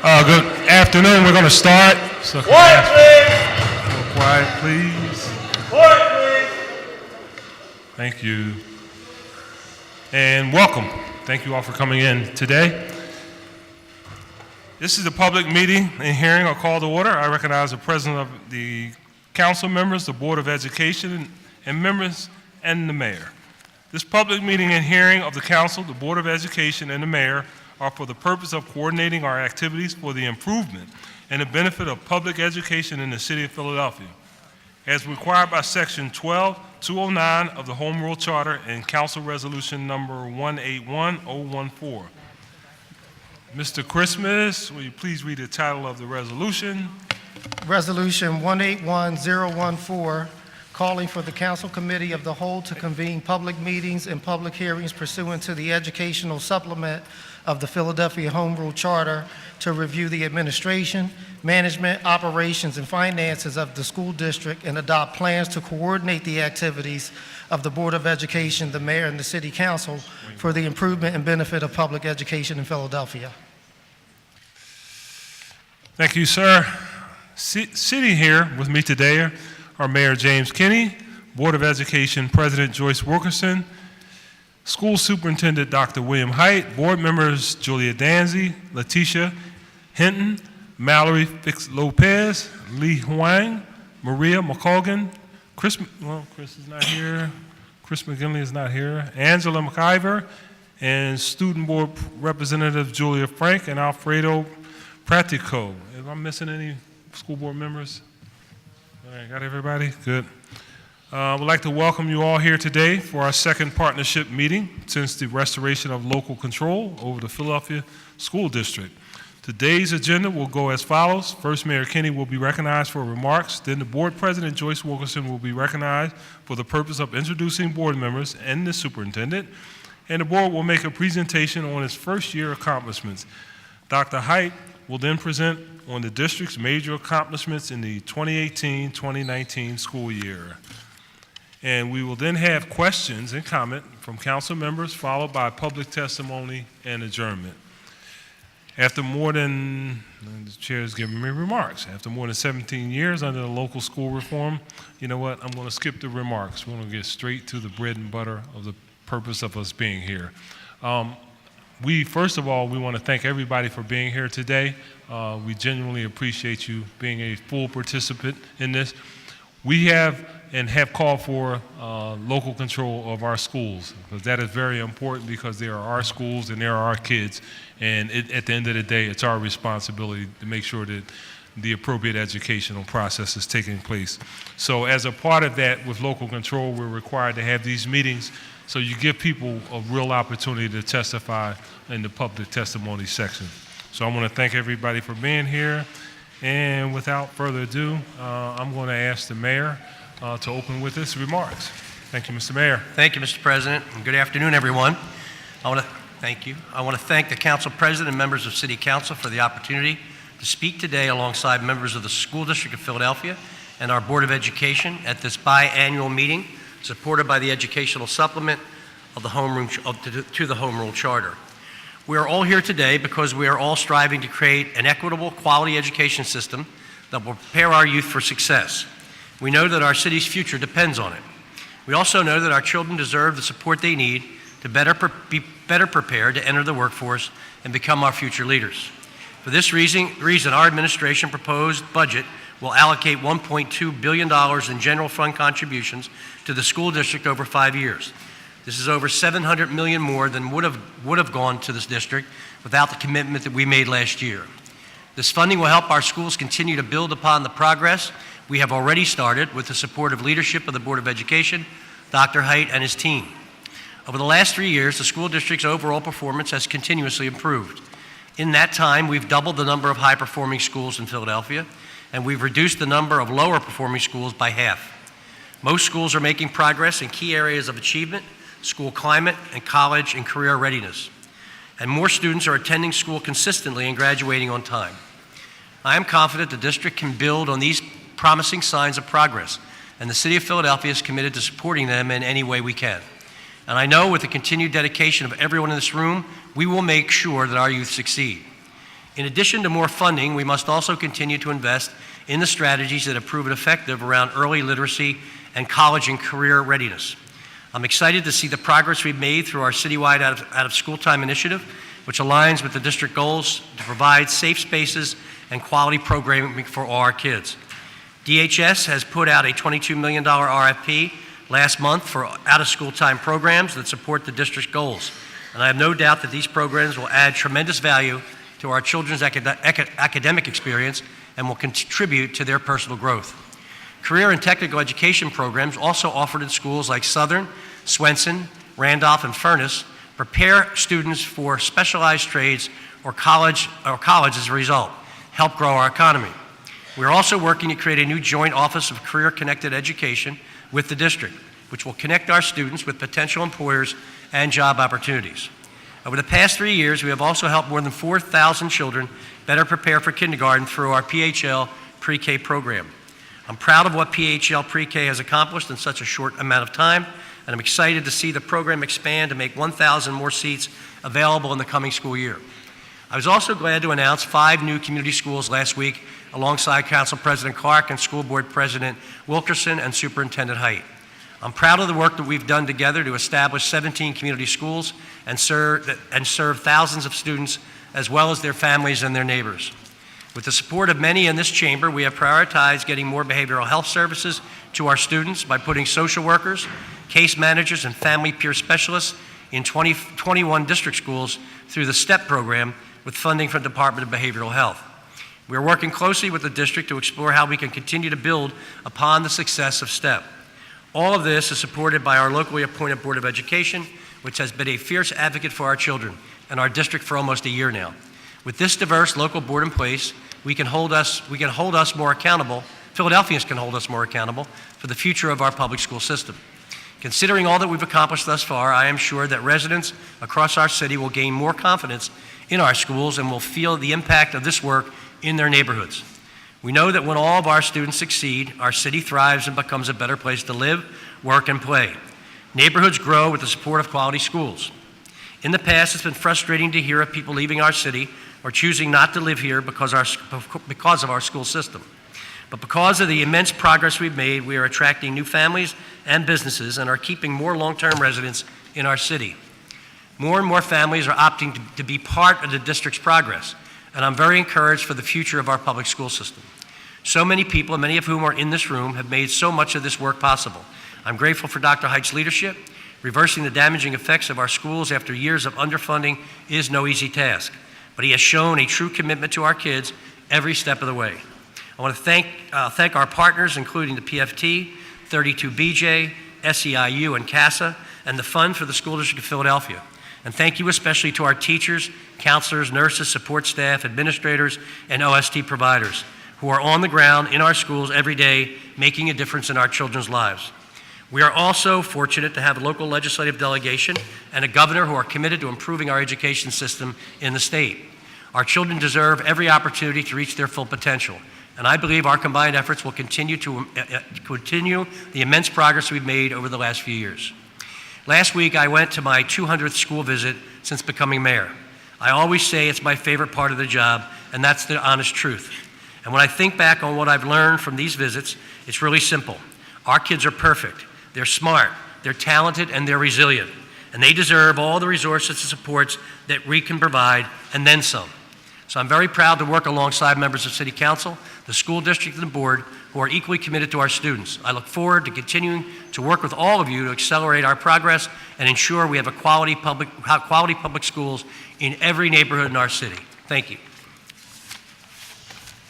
Good afternoon. We're going to start. So Quiet, please. Quiet, please. Quiet, please. Thank you. And welcome. Thank you all for coming in today. This is a public meeting and hearing. I'll call to order. I recognize the president of the council members, the Board of Education, and members, and the mayor. This public meeting and hearing of the council, the Board of Education, and the mayor are for the purpose of coordinating our activities for the improvement and the benefit of public education in the city of Philadelphia, as required by Section 12209 of the Home Rule Charter and Council Resolution number 181014. Mr. Christmas, will you please read the title of the resolution? Resolution 181014, calling for the Council Committee of the Whole to convene public meetings and public hearings pursuant to the educational supplement of the Philadelphia Home Rule Charter to review the administration, management, operations, and finances of the school district and adopt plans to coordinate the activities of the Board of Education, the mayor, and the city council for the improvement and benefit of public education in Philadelphia. Thank you, sir. Sitting here with me today are Mayor James Kinney, Board of Education President Joyce Wilkerson, School Superintendent Dr. William Height, Board members Julia Danzy, Letitia Hinton, Mallory Fix-Lopez, Lee Huang, Maria McColgan, Chris is not here, Chris McGinley is not here, Angela McIver, and Student Board Representative Julia Frank and Alfredo Pratico. Am I missing any school board members? All right, got everybody? Good. I would like to welcome you all here today for our second partnership meeting since the restoration of local control over the Philadelphia School District. Today's agenda will go as follows. First, Mayor Kinney will be recognized for remarks. Then the Board President, Joyce Wilkerson, will be recognized for the purpose of introducing board members and the superintendent. And the board will make a presentation on its first year accomplishments. Dr. Height will then present on the district's major accomplishments in the 2018-2019 school year. And we will then have questions and comment from council members, followed by public testimony and adjournment. After more than, the chair is giving me remarks, after more than 17 years under the local school reform, you know what, I'm going to skip the remarks. We're going to get straight to the bread and butter of the purpose of us being here. First of all, we want to thank everybody for being here today. We genuinely appreciate you being a full participant in this. We have called for local control of our schools, because that is very important, because they are our schools and they are our kids, and at the end of the day, it's our responsibility to make sure that the appropriate educational process is taking place. So as a part of that, with local control, we're required to have these meetings so you give people a real opportunity to testify in the public testimony section. So I want to thank everybody for being here. And without further ado, I'm going to ask the mayor to open with his remarks. Thank you, Mr. Mayor. Thank you, Mr. President, and good afternoon, everyone. I want to thank the council president and members of City Council for the opportunity to speak today alongside members of the School District of Philadelphia and our Board of Education at this biannual meeting supported by the educational supplement of the to the Home Rule Charter. We are all here today because we are all striving to create an equitable, quality education system that will prepare our youth for success. We know that our city's future depends on it. We also know that our children deserve the support they need to be better prepared to enter the workforce and become our future leaders. For this reason, our administration proposed budget will allocate $1.2 billion in general fund contributions to the school district over 5 years. This is over $700 million more than would have gone to this district without the commitment that we made last year. This funding will help our schools continue to build upon the progress we have already started with the support of leadership of the Board of Education, Dr. Height, and his team. Over the last 3 years, the school district's overall performance has continuously improved. In that time, we've doubled the number of high-performing schools in Philadelphia, and we've reduced the number of lower-performing schools by half. Most schools are making progress in key areas of achievement, school climate, and college and career readiness. And more students are attending school consistently and graduating on time. I am confident the district can build on these promising signs of progress, and the City of Philadelphia is committed to supporting them in any way we can. And I know with the continued dedication of everyone in this room, we will make sure that our youth succeed. In addition to more funding, we must also continue to invest in the strategies that have proven effective around early literacy and college and career readiness. I'm excited to see the progress we've made through our citywide out of school time initiative, which aligns with the district goals to provide safe spaces and quality programming for all our kids. DHS has put out a $22 million RFP last month for out-of-school time programs that support the district's goals. And I have no doubt that these programs will add tremendous value to our children's academic experience and will contribute to their personal growth. Career and technical education programs also offered in schools like Southern, Swenson, Randolph, and Furnace prepare students for specialized trades or college as a result, help grow our economy. We are also working to create a new joint office of career-connected education with the district, which will connect our students with potential employers and job opportunities. Over the past 3 years, we have also helped more than 4,000 children better prepare for kindergarten through our PHL pre-K program. I'm proud of what PHL pre-K has accomplished in such a short amount of time, and I'm excited to see the program expand to make 1,000 more seats available in the coming school year. I was also glad to announce 5 new community schools last week alongside Council President Clark and School Board President Wilkerson and Superintendent Height. I'm proud of the work that we've done together to establish 17 community schools and serve thousands of students as well as their families and their neighbors. With the support of many in this chamber, we have prioritized getting more behavioral health services to our students by putting social workers, case managers, and family peer specialists in 21 district schools through the STEP program with funding from the Department of Behavioral Health. We are working closely with the district to explore how we can continue to build upon the success of STEP. All of this is supported by our locally appointed Board of Education, which has been a fierce advocate for our children and our district for almost a year now. With this diverse local board in place, we can hold us more accountable. Philadelphians can hold us more accountable for the future of our public school system. Considering all that we've accomplished thus far, I am sure that residents across our city will gain more confidence in our schools and will feel the impact of this work in their neighborhoods. We know that when all of our students succeed, our city thrives and becomes a better place to live, work, and play. Neighborhoods grow with the support of quality schools. In the past, it's been frustrating to hear of people leaving our city or choosing not to live here because of our school system. But because of the immense progress we've made, we are attracting new families and businesses and are keeping more long-term residents in our city. More and more families are opting to be part of the district's progress, and I'm very encouraged for the future of our public school system. So many people, many of whom are in this room, have made so much of this work possible. I'm grateful for Dr. Height's leadership. Reversing the damaging effects of our schools after years of underfunding is no easy task, but he has shown a true commitment to our kids every step of the way. I want to thank our partners, including the PFT, 32BJ, SEIU, and CASA, and the Fund for the School District of Philadelphia. And thank you especially to our teachers, counselors, nurses, support staff, administrators, and OST providers who are on the ground in our schools every day making a difference in our children's lives. We are also fortunate to have a local legislative delegation and a governor who are committed to improving our education system in the state. Our children deserve every opportunity to reach their full potential, and I believe our combined efforts will continue the immense progress we've made over the last few years. Last week, I went to my 200th school visit since becoming mayor. I always say it's my favorite part of the job, and that's the honest truth. And when I think back on what I've learned from these visits, it's really simple. Our kids are perfect. They're smart, they're talented, and they're resilient. And they deserve all the resources and supports that we can provide, and then some. So I'm very proud to work alongside members of City Council, the school district, and the board who are equally committed to our students. I look forward to continuing to work with all of you to accelerate our progress and ensure we have quality public schools in every neighborhood in our city. Thank you.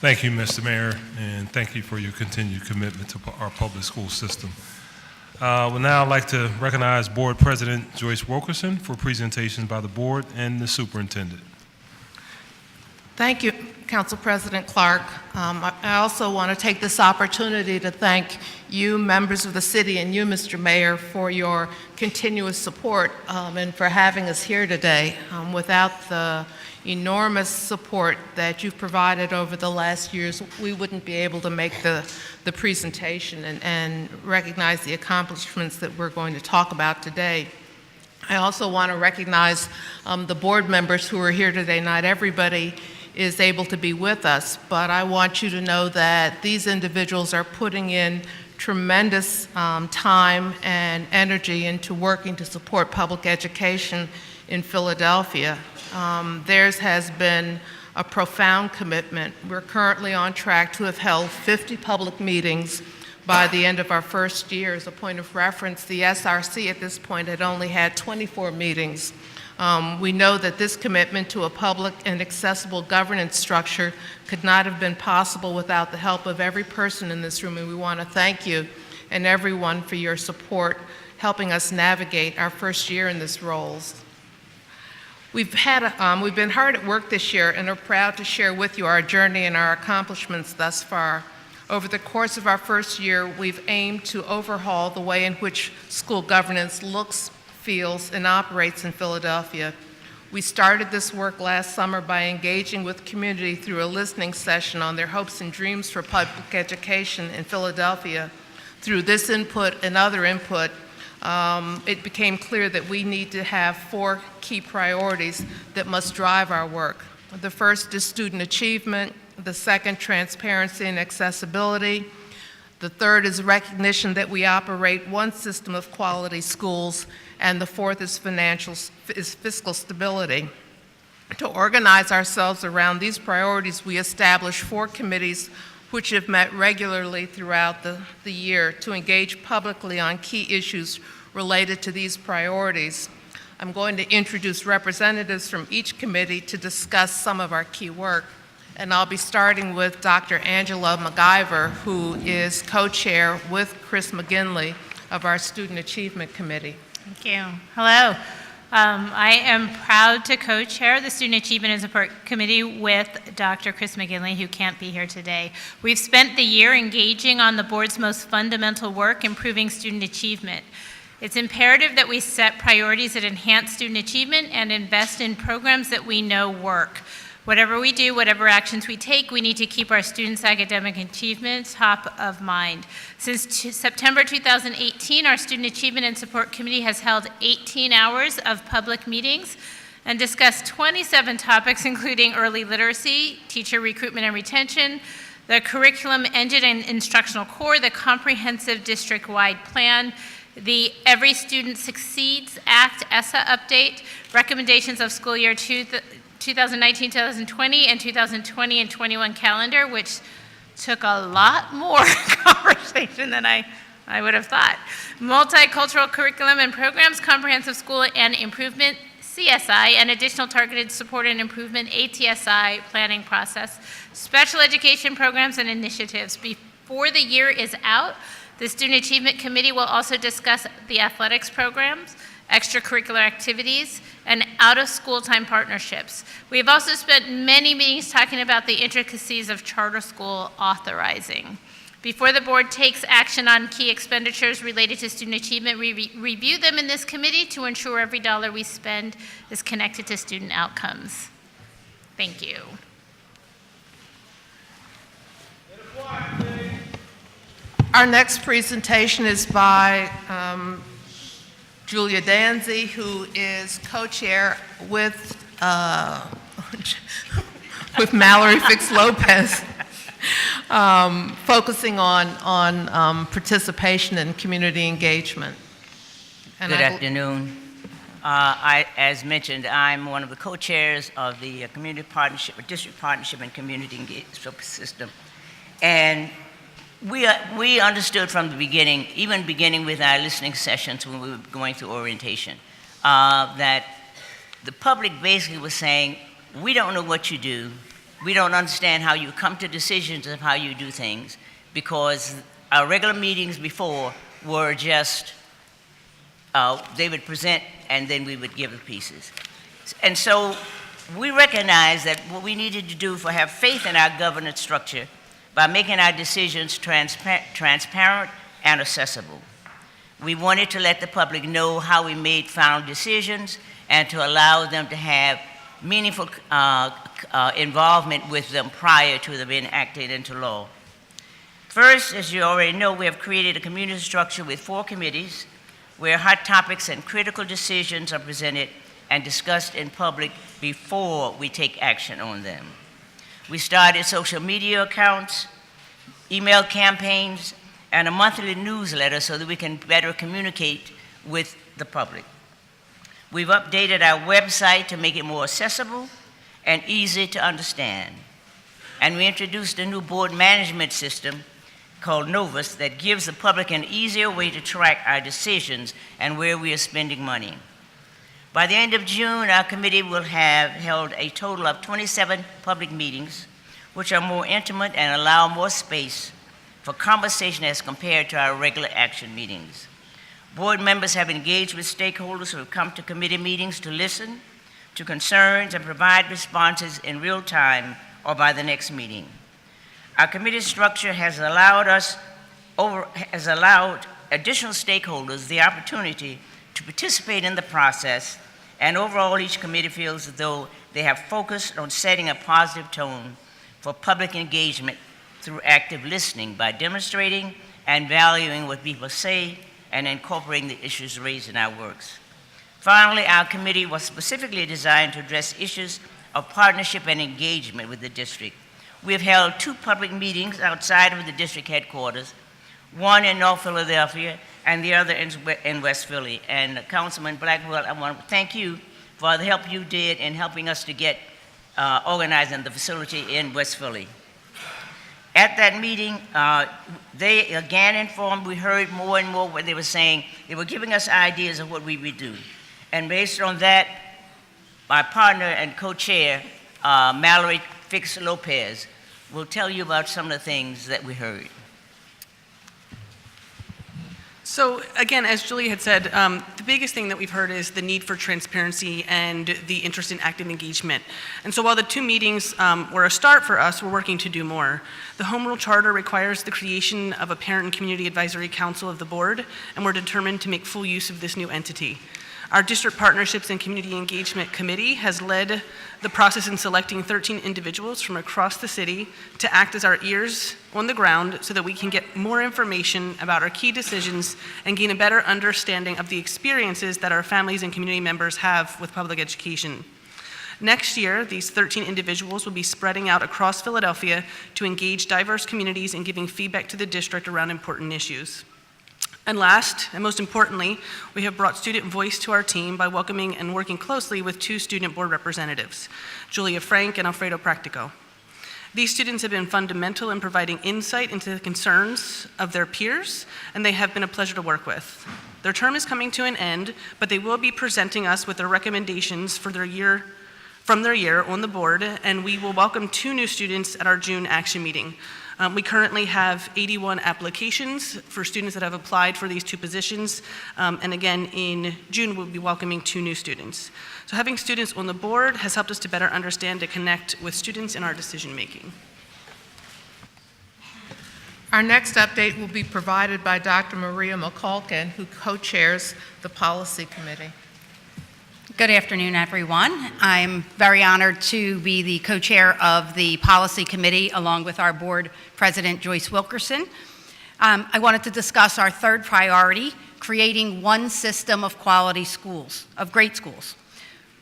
Thank you, Mr. Mayor, and thank you for your continued commitment to our public school system. Would now like to recognize Board President Joyce Wilkerson for presentations by the board and the superintendent. Thank you, Council President Clark. I also want to take this opportunity to thank you, members of the city, and you, Mr. Mayor, for your continuous support and for having us here today. Without the enormous support that you've provided over the last years, we wouldn't be able to make the presentation and recognize the accomplishments that we're going to talk about today. I also want to recognize the board members who are here today. Not everybody is able to be with us, but I want you to know that these individuals are putting in tremendous time and energy into working to support public education in Philadelphia. Theirs has been a profound commitment. We're currently on track to have held 50 public meetings by the end of our first year. As a point of reference, the SRC at this point had only had 24 meetings. We know that this commitment to a public and accessible governance structure could not have been possible without the help of every person in this room, and we want to thank you and everyone for your support helping us navigate our first year in this roles. We've been hard at work this year and are proud to share with you our journey and our accomplishments thus far. Over the course of our first year, we've aimed to overhaul the way in which school governance looks, feels, and operates in Philadelphia. We started this work last summer by engaging with community through a listening session on their hopes and dreams for public education in Philadelphia. Through this input and other input, it became clear that we need to have 4 key priorities that must drive our work. The first is student achievement. The second, transparency and accessibility. The third is recognition that we operate one system of quality schools. And the fourth is fiscal stability. To organize ourselves around these priorities, we established 4 committees which have met regularly throughout the year to engage publicly on key issues related to these priorities. I'm going to introduce representatives from each committee to discuss some of our key work. And I'll be starting with Dr. Angela McIver, who is co-chair with Chris McGinley of our Student Achievement Committee. Thank you. Hello. I am proud to co-chair the Student Achievement and Support Committee with Dr. Chris McGinley, who can't be here today. We've spent the year engaging on the board's most fundamental work, improving student achievement. It's imperative that we set priorities that enhance student achievement and invest in programs that we know work. Whatever we do, whatever actions we take, we need to keep our students' academic achievement top of mind. Since September 2018, our Student Achievement and Support Committee has held 18 hours of public meetings and discussed 27 topics, including early literacy, teacher recruitment and retention, the curriculum engine and instructional core, the comprehensive district-wide plan, the Every Student Succeeds Act ESSA update, recommendations of school year 2019-2020 and 2020 and 21 calendar, which took a lot more conversation than I would have thought. Multicultural curriculum and programs, comprehensive school and improvement, CSI, and additional targeted support and improvement, ATSI, planning process, special education programs and initiatives. Before the year is out, the Student Achievement Committee will also discuss the athletics programs, extracurricular activities, and out-of-school time partnerships. We have also spent many meetings talking about the intricacies of charter school authorizing. Before the board takes action on key expenditures related to student achievement, we review them in this committee to ensure every dollar we spend is connected to student outcomes. Thank you. Our next presentation is by Julia Danzy, who is co-chair with Mallory Fix-Lopez, focusing on participation and community engagement. And Good afternoon. As mentioned, I'm one of the co-chairs of the Community Partnership, or District Partnership and Community Engagement System. And we understood from the beginning, even beginning with our listening sessions when we were going through orientation, that the public basically was saying, we don't know what you do. We don't understand how you come to decisions of how you do things, because our regular meetings before were just, they would present and then we would give the pieces. And so we recognized that what we needed to do for have faith in our governance structure by making our decisions transparent and accessible. We wanted to let the public know how we made final decisions and to allow them to have meaningful involvement with them prior to them being enacted into law. First, as you already know, we have created a community structure with 4 committees where hot topics and critical decisions are presented and discussed in public before we take action on them. We started social media accounts, email campaigns, and a monthly newsletter so that we can better communicate with the public. We've updated our website to make it more accessible and easy to understand. And we introduced a new board management system called Novus that gives the public an easier way to track our decisions and where we are spending money. By the end of June, our committee will have held a total of 27 public meetings, which are more intimate and allow more space for conversation as compared to our regular action meetings. Board members have engaged with stakeholders who have come to committee meetings to listen to concerns and provide responses in real time or by the next meeting. Our committee structure has allowed additional stakeholders the opportunity to participate in the process, and overall each committee feels as though they have focused on setting a positive tone for public engagement through active listening by demonstrating and valuing what people say and incorporating the issues raised in our works. Finally, our committee was specifically designed to address issues of partnership and engagement with the district. We have held 2 public meetings outside of the district headquarters, one in North Philadelphia and the other in West Philly. And Councilman Blackwell, I want to thank you for the help you did in helping us to get organizing the facility in West Philly. At that meeting, they again informed, we heard more and more what they were saying. They were giving us ideas of what we would do. And based on that, my partner and co-chair, Mallory Fix-Lopez, will tell you about some of the things that we heard. So again, as Julie had said, the biggest thing that we've heard is the need for transparency and the interest in active engagement. And so while the 2 meetings were a start for us, we're working to do more. The Home Rule Charter requires the creation of a Parent and Community Advisory Council of the board, and we're determined to make full use of this new entity. Our District Partnerships and Community Engagement Committee has led the process in selecting 13 individuals from across the city to act as our ears on the ground so that we can get more information about our key decisions and gain a better understanding of the experiences that our families and community members have with public education. Next year, these 13 individuals will be spreading out across Philadelphia to engage diverse communities and giving feedback to the district around important issues. And last, and most importantly, we have brought student voice to our team by welcoming and working closely with 2 student board representatives, Julia Frank and Alfredo Practico. These students have been fundamental in providing insight into the concerns of their peers, and they have been a pleasure to work with. Their term is coming to an end, but they will be presenting us with their recommendations for their year, from their year on the board, and we will welcome 2 new students at our June action meeting. We currently have 81 applications for students that have applied for these 2 positions. And again, in June, we'll be welcoming 2 new students. So having students on the board has helped us to better understand and connect with students in our decision-making. Our next update will be provided by Dr. Maria McCulkin, who co-chairs the Policy Committee. Good afternoon, everyone. I'm very honored to be the co-chair of the Policy Committee along with our board president, Joyce Wilkerson. I wanted to discuss our 3rd priority, creating one system of quality schools, of great schools.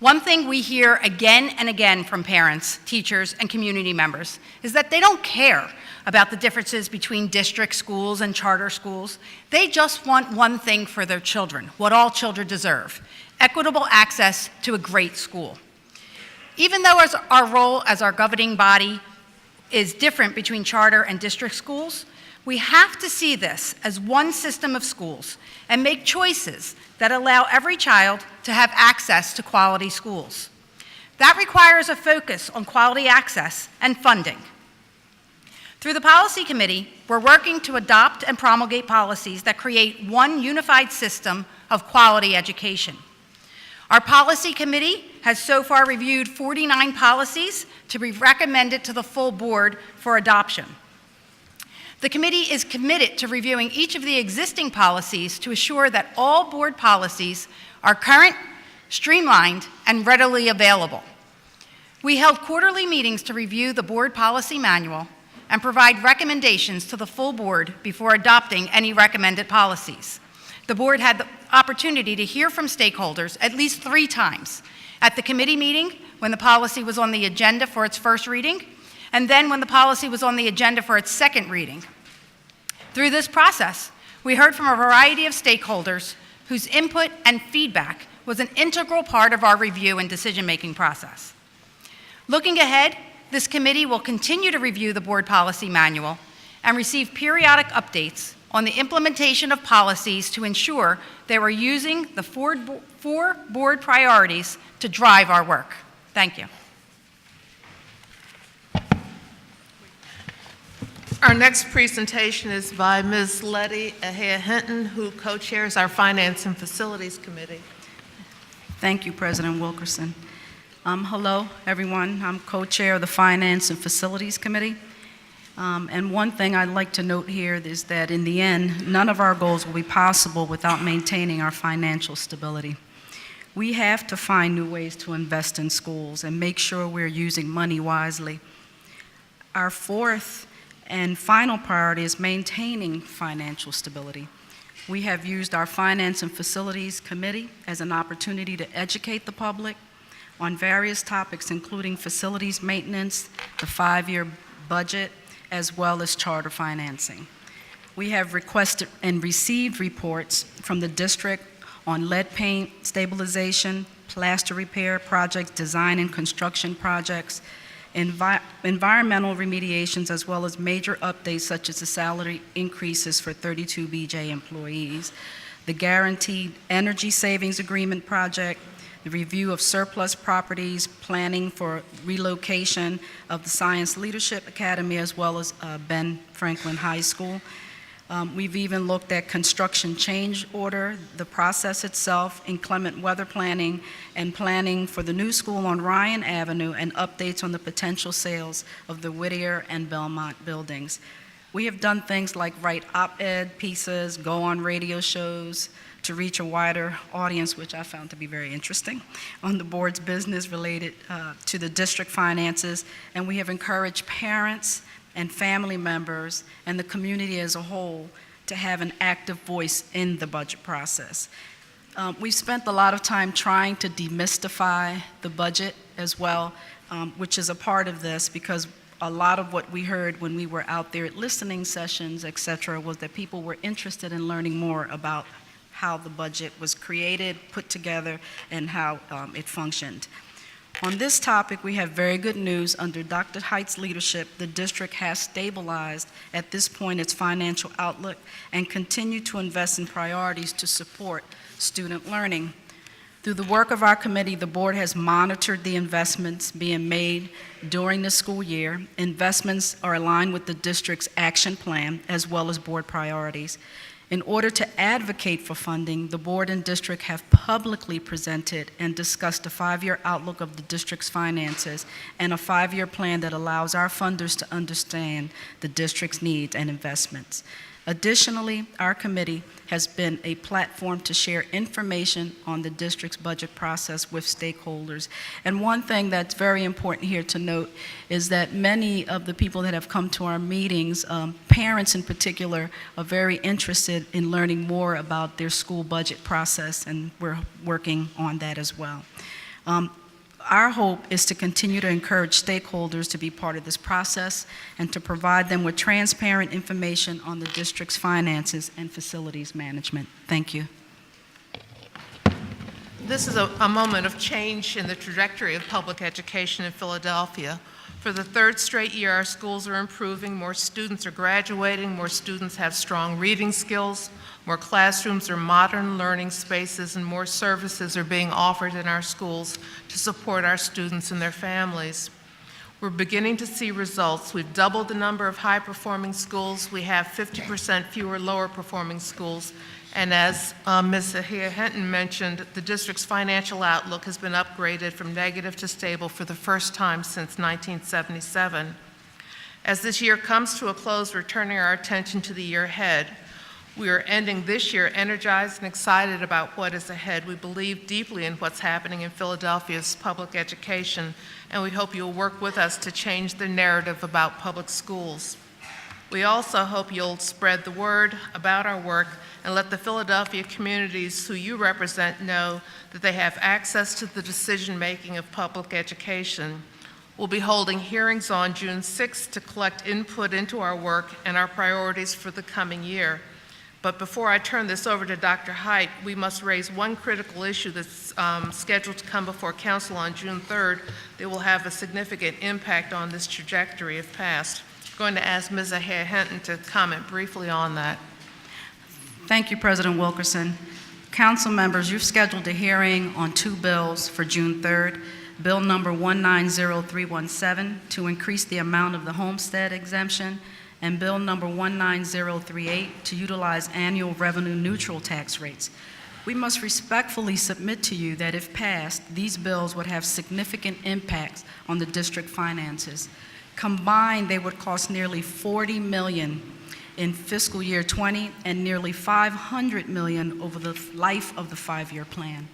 One thing we hear again and again from parents, teachers, and community members is that they don't care about the differences between district schools and charter schools. They just want one thing for their children, what all children deserve: equitable access to a great school. Even though our role as our governing body is different between charter and district schools, we have to see this as one system of schools and make choices that allow every child to have access to quality schools. That requires a focus on quality access and funding. Through the Policy Committee, we're working to adopt and promulgate policies that create one unified system of quality education. Our Policy Committee has so far reviewed 49 policies to be recommended to the full board for adoption. The committee is committed to reviewing each of the existing policies to assure that all board policies are current, streamlined, and readily available. We held quarterly meetings to review the board policy manual and provide recommendations to the full board before adopting any recommended policies. The board had the opportunity to hear from stakeholders at least 3 times: at the committee meeting, when the policy was on the agenda for its first reading, and then when the policy was on the agenda for its second reading. Through this process, we heard from a variety of stakeholders whose input and feedback was an integral part of our review and decision-making process. Looking ahead, this committee will continue to review the board policy manual and receive periodic updates on the implementation of policies to ensure they are using the four board priorities to drive our work. Thank you. Our next presentation is by Ms. Letty Ahea Hinton, who co-chairs our Finance and Facilities Committee. Thank you, President Wilkerson. Hello, everyone. I'm co-chair of the Finance and Facilities Committee. And one thing I'd like to note here is that in the end, none of our goals will be possible without maintaining our financial stability. We have to find new ways to invest in schools and make sure we're using money wisely. Our fourth and final priority is maintaining financial stability. We have used our Finance and Facilities Committee as an opportunity to educate the public on various topics, including facilities maintenance, the 5-year budget, as well as charter financing. We have requested and received reports from the district on lead paint stabilization, plaster repair projects, design and construction projects, environmental remediations, as well as major updates such as the salary increases for 32 BJ employees, the Guaranteed Energy Savings Agreement project, the review of surplus properties, planning for relocation of the Science Leadership Academy, as well as Ben Franklin High School. We've even looked at construction change order, the process itself, inclement weather planning, and planning for the new school on Ryan Avenue, and updates on the potential sales of the Whittier and Belmont buildings. We have done things like write op-ed pieces, go on radio shows to reach a wider audience, which I found to be very interesting, on the board's business related to the district finances, and we have encouraged parents and family members and the community as a whole to have an active voice in the budget process. We've spent a lot of time trying to demystify the budget as well, which is a part of this, because a lot of what we heard when we were out there at listening sessions, et cetera, was that people were interested in learning more about how the budget was created, put together, and how it functioned. On this topic, we have very good news. Under Dr. Height's leadership, the district has stabilized at this point its financial outlook and continued to invest in priorities to support student learning. Through the work of our committee, the board has monitored the investments being made during the school year. Investments are aligned with the district's action plan as well as board priorities. In order to advocate for funding, the board and district have publicly presented and discussed a 5-year outlook of the district's finances and a 5-year plan that allows our funders to understand the district's needs and investments. Additionally, our committee has been a platform to share information on the district's budget process with stakeholders. And one thing that's very important here to note is that many of the people that have come to our meetings, parents in particular, are very interested in learning more about their school budget process, and we're working on that as well. Our hope is to continue to encourage stakeholders to be part of this process and to provide them with transparent information on the district's finances and facilities management. Thank you. This is a moment of change in the trajectory of public education in Philadelphia. For the third straight year, our schools are improving, more students are graduating, more students have strong reading skills, more classrooms are modern learning spaces, and more services are being offered in our schools to support our students and their families. We're beginning to see results. We've doubled the number of high-performing schools. We have 50% fewer lower-performing schools. And as Ms. Ahea Hinton mentioned, the district's financial outlook has been upgraded from negative to stable for the first time since 1977. As this year comes to a close, we're turning our attention to the year ahead. We are ending this year energized and excited about what is ahead. We believe deeply in what's happening in Philadelphia's public education, and we hope you'll work with us to change the narrative about public schools. We also hope you'll spread the word about our work and let the Philadelphia communities who you represent know that they have access to the decision-making of public education. We'll be holding hearings on June 6th to collect input into our work and our priorities for the coming year. But before I turn this over to Dr. Height, we must raise one critical issue that's scheduled to come before Council on June 3rd that will have a significant impact on this trajectory if passed. I'm going to ask Ms. Hinton to comment briefly on that. Thank you, President Wilkerson. Council members, you've scheduled a hearing on two bills for June 3rd. Bill number 190317 to increase the amount of the homestead exemption, and Bill number 19038 to utilize annual revenue neutral tax rates. We must respectfully submit to you that if passed, these bills would have significant impacts on the district finances. Combined, they would cost nearly $40 million in fiscal year 20 and nearly $500 million over the life of the five-year plan.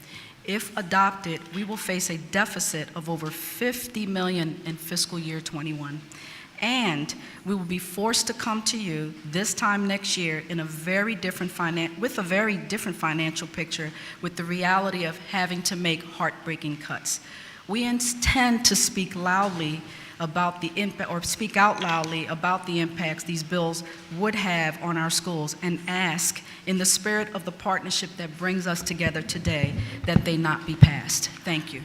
If adopted, we will face a deficit of over $50 million in fiscal year 21. And we will be forced to come to you this time next year in with a very different financial picture, with the reality of having to make heartbreaking cuts. We intend to speak loudly about the impact, or speak out loudly about the impacts these bills would have on our schools, and ask, in the spirit of the partnership that brings us together today, that they not be passed. Thank you.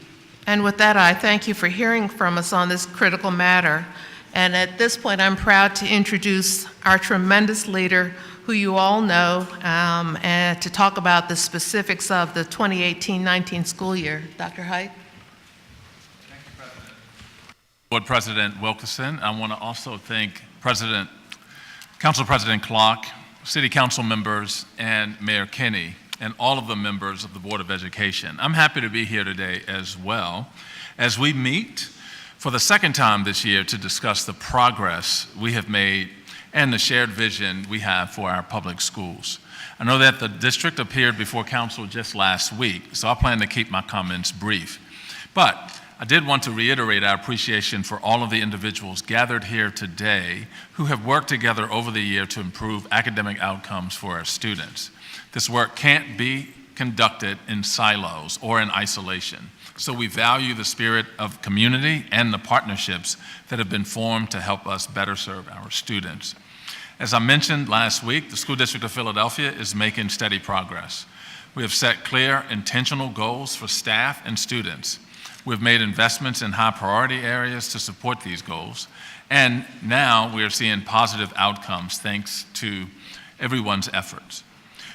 And with that, I thank you for hearing from us on this critical matter. And at this point, I'm proud to introduce our tremendous leader, who you all know, and to talk about the specifics of the 2018-19 school year. Dr. Height. Board President Wilkerson. I want to also thank Council President Clark, City Council members, and Mayor Kinney, and all of the members of the Board of Education. I'm happy to be here today as well as we meet for the second time this year to discuss the progress we have made and the shared vision we have for our public schools. I know that the district appeared before Council just last week, so I plan to keep my comments brief. But I did want to reiterate our appreciation for all of the individuals gathered here today who have worked together over the year to improve academic outcomes for our students. This work can't be conducted in silos or in isolation, so we value the spirit of community and the partnerships that have been formed to help us better serve our students. As I mentioned last week, the School District of Philadelphia is making steady progress. We have set clear, intentional goals for staff and students. We've made investments in high priority areas to support these goals, and now we are seeing positive outcomes thanks to everyone's efforts.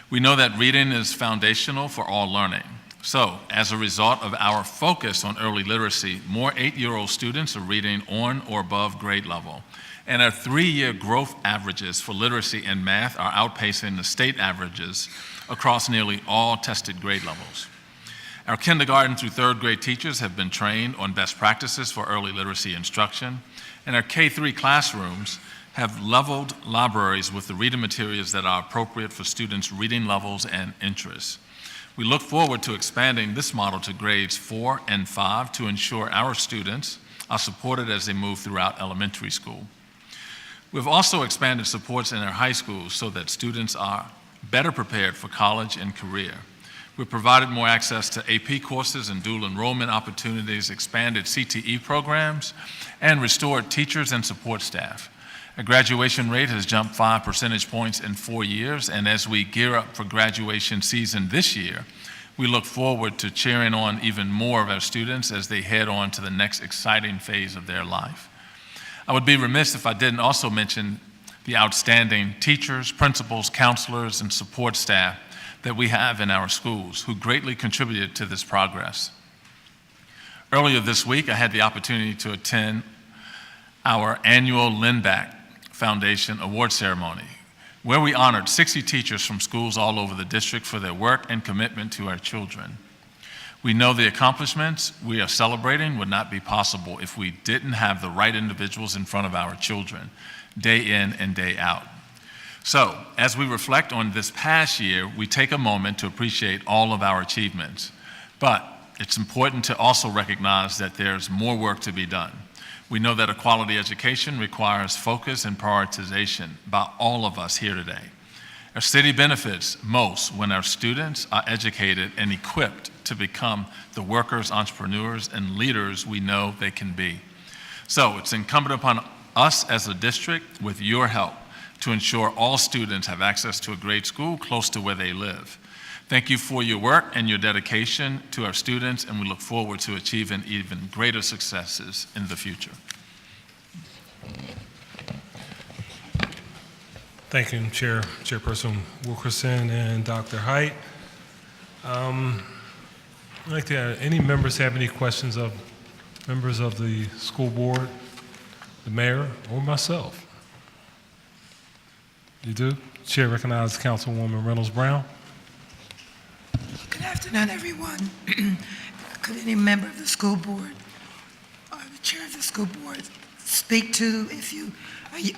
We know that reading is foundational for all learning. So, as a result of our focus on early literacy, more 8-year-old students are reading on or above grade level, and our 3-year growth averages for literacy and math are outpacing the state averages across nearly all tested grade levels. Our kindergarten through 3rd grade teachers have been trained on best practices for early literacy instruction, and our K-3 classrooms have leveled libraries with the reading materials that are appropriate for students' reading levels and interests. We look forward to expanding this model to grades 4 and 5 to ensure our students are supported as they move throughout elementary school. We've also expanded supports in our high schools so that students are better prepared for college and career. We've provided more access to AP courses and dual enrollment opportunities, expanded CTE programs, and restored teachers and support staff. Our graduation rate has jumped 5 percentage points in 4 years, and as we gear up for graduation season this year, we look forward to cheering on even more of our students as they head on to the next exciting phase of their life. I would be remiss if I didn't also mention the outstanding teachers, principals, counselors, and support staff that we have in our schools who greatly contributed to this progress. Earlier this week, I had the opportunity to attend our annual Lindback Foundation Award Ceremony, where we honored 60 teachers from schools all over the district for their work and commitment to our children. We know the accomplishments we are celebrating would not be possible if we didn't have the right individuals in front of our children, day in and day out. So, as we reflect on this past year, we take a moment to appreciate all of our achievements. But it's important to also recognize that there's more work to be done. We know that a quality education requires focus and prioritization by all of us here today. Our city benefits most when our students are educated and equipped to become the workers, entrepreneurs, and leaders we know they can be. So it's incumbent upon us as a district, with your help, to ensure all students have access to a great school close to where they live. Thank you for your work and your dedication to our students, and we look forward to achieving even greater successes in the future. Thank you, Chairperson Wilkerson and Dr. Height. I'd like to add, any members have any questions of members of the school board, the mayor, or myself? You do? Chair recognizes Councilwoman Reynolds Brown. Good afternoon, everyone. Could any member of the school board or the chair of the school board speak to the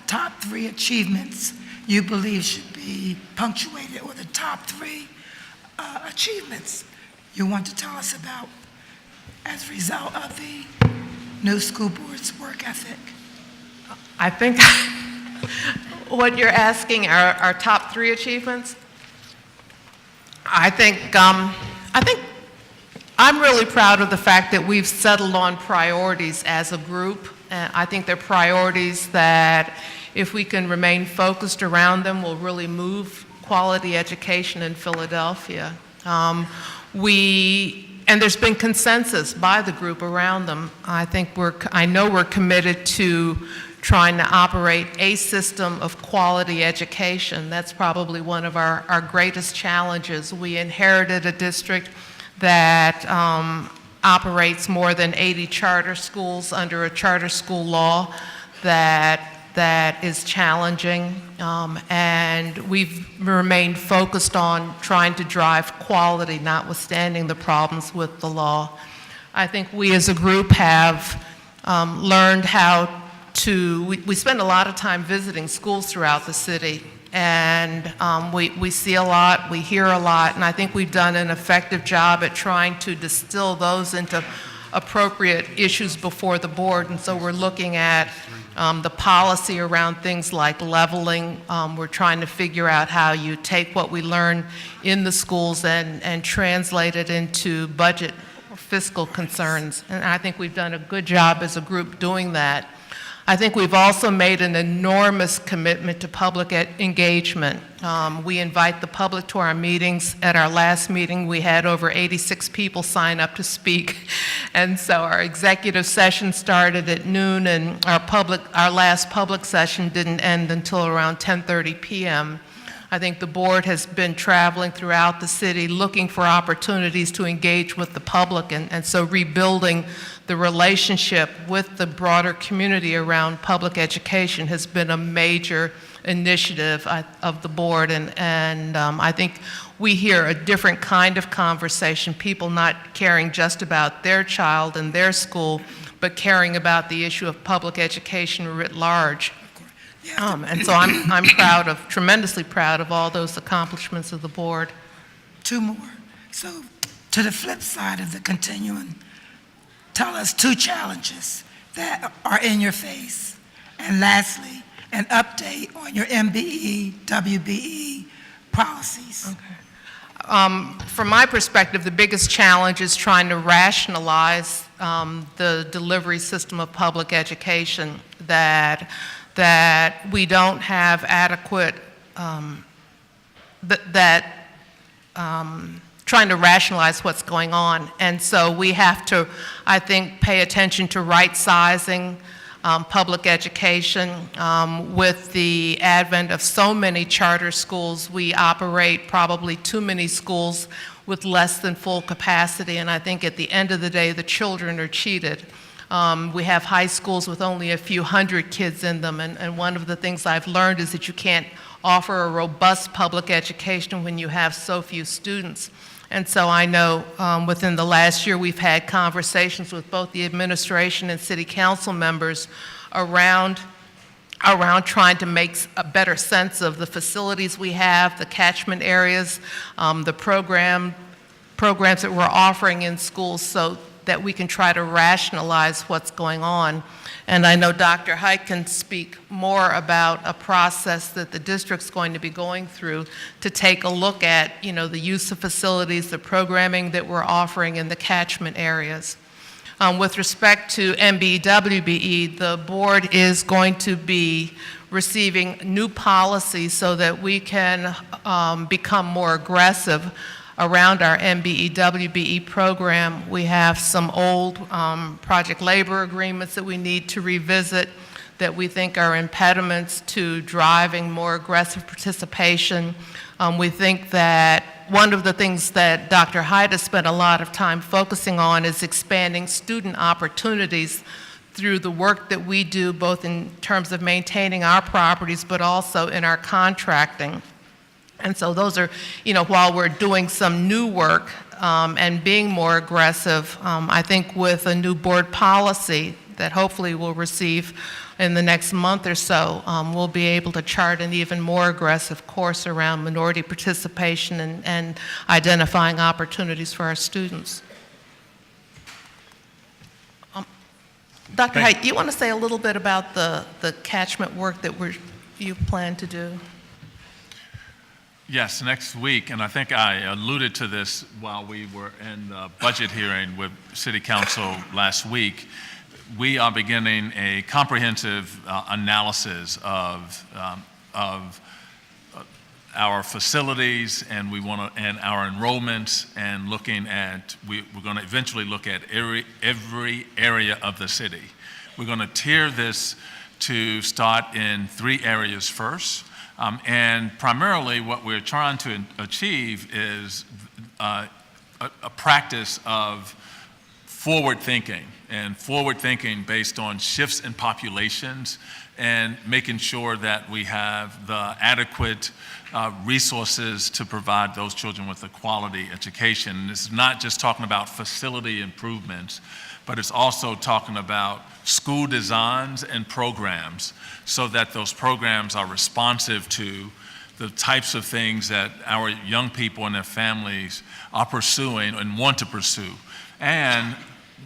top 3 achievements you believe should be punctuated, or the top 3 achievements you want to tell us about as a result of the new school board's work ethic? I think what you're asking are our top 3 achievements. I think I'm really proud of the fact that we've settled on priorities as a group. And I think they're priorities that, if we can remain focused around them, will really move quality education in Philadelphia. And there's been consensus by the group around them. I know we're committed to trying to operate a system of quality education. That's probably one of our greatest challenges. We inherited a district that operates more than 80 charter schools under a charter school law that is challenging, and we've remained focused on trying to drive quality, notwithstanding the problems with the law. I think we as a group have learned how to, we spend a lot of time visiting schools throughout the city, and we see a lot, we hear a lot, and I think we've done an effective job at trying to distill those into appropriate issues before the board. And so we're looking at the policy around things like leveling. We're trying to figure out how you take what we learn in the schools and translate it into budget or fiscal concerns. And I think we've done a good job as a group doing that. I think we've also made an enormous commitment to public engagement. We invite the public to our meetings. At our last meeting, we had over 86 people sign up to speak. And so our executive session started at noon, and our last public session didn't end until around 10:30 p.m. I think the board has been traveling throughout the city looking for opportunities to engage with the public, and so rebuilding the relationship with the broader community around public education has been a major initiative of the board, and I think we hear a different kind of conversation, people not caring just about their child and their school, but caring about the issue of public education writ large. And so I'm tremendously proud of all those accomplishments of the board. 2 more. So, to the flip side of the continuum, tell us 2 challenges that are in your face. And lastly, an update on your MBE, WBE policies. Okay. From my perspective, the biggest challenge is trying to rationalize the delivery system of public education, that we don't have adequate, trying to rationalize what's going on. And so we have to, I think, pay attention to right-sizing public education. With the advent of so many charter schools, we operate probably too many schools with less than full capacity, and I think at the end of the day, the children are cheated. We have high schools with only a few hundred kids in them, and one of the things I've learned is that you can't offer a robust public education when you have so few students. And so I know within the last year we've had conversations with both the administration and city council members around trying to make a better sense of the facilities we have, the catchment areas, the programs that we're offering in schools, so that we can try to rationalize what's going on. And I know Dr. Height can speak more about a process that the district's going to be going through to take a look at, the use of facilities, the programming that we're offering in the catchment areas. With respect to MBWBE, the board is going to be receiving new policies so that we can become more aggressive around our MBEWBE program. We have some old project labor agreements that we need to revisit that we think are impediments to driving more aggressive participation. We think that one of the things that Dr. Hyde has spent a lot of time focusing on is expanding student opportunities through the work that we do, both in terms of maintaining our properties, but also in our contracting. And so those are, while we're doing some new work and being more aggressive, I think with a new board policy that hopefully we'll receive in the next month or so, we'll be able to chart an even more aggressive course around minority participation and identifying opportunities for our students. Dr. Haidt, do you want to say a little bit about the catchment work that you plan to do? Yes, next week, and I think I alluded to this while we were in the budget hearing with City Council last week. We are beginning a comprehensive analysis of our facilities, and and our enrollments, and looking at we're going to eventually look at every area of the city. We're going to tier this to start in 3 areas first, and primarily what we're trying to achieve is a practice of forward thinking based on shifts in populations, and making sure that we have the adequate resources to provide those children with a quality education. And it's not just talking about facility improvements, but it's also talking about school designs and programs so that those programs are responsive to the types of things that our young people and their families are pursuing and want to pursue. And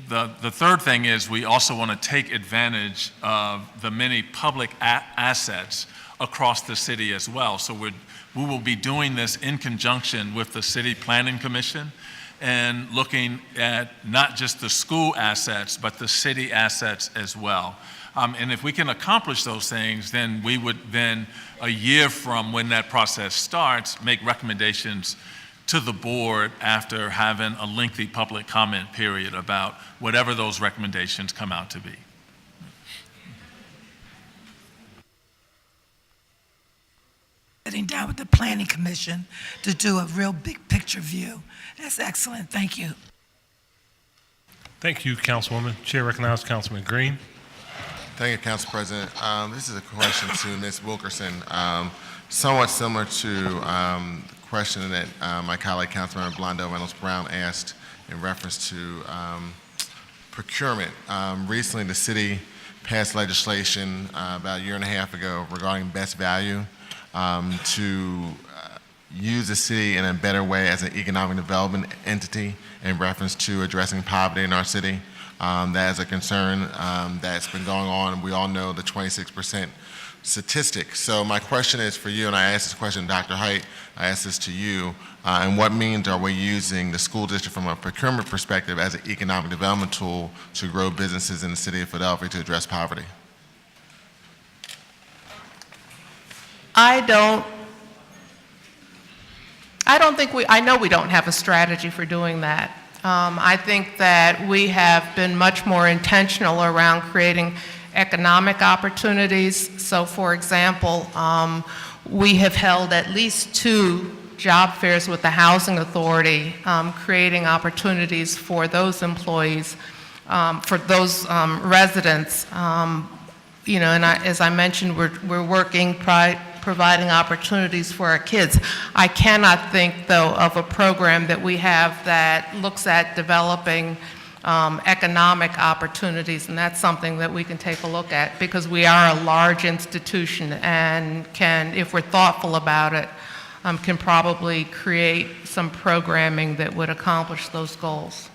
the third thing is we also want to take advantage of the many public assets across the city as well. So we will be doing this in conjunction with the City Planning Commission and looking at not just the school assets, but the city assets as well. And if we can accomplish those things, then we would then, a year from when that process starts, make recommendations to the board after having a lengthy public comment period about whatever those recommendations come out to be. Sitting down with the Planning Commission to do a real big picture view. That's excellent. Thank you. Thank you, Councilwoman. Chair recognizes Councilman Green. Thank you, Council President. This is a question to Ms. Wilkerson, somewhat similar to the question that my colleague, Councilmember Blondell Reynolds Brown, asked in reference to procurement. Recently, the city passed legislation about a year and a half ago regarding best value to use the city in a better way as an economic development entity in reference to addressing poverty in our city. That is a concern that's been going on. We all know the 26% statistic. So my question is for you, and I asked this question to Dr. Haidt, I asked this to you, and what means are we using the school district from a procurement perspective as an economic development tool to grow businesses in the city of Philadelphia to address poverty? I know we don't have a strategy for doing that. I think that we have been much more intentional around creating economic opportunities. So, for example, we have held at least 2 job fairs with the Housing Authority, creating opportunities for those employees, for those residents. And as I mentioned, we're working providing opportunities for our kids. I cannot think, though, of a program that we have that looks at developing economic opportunities, and that's something that we can take a look at because we are a large institution and can, if we're thoughtful about it, can probably create some programming that would accomplish those goals.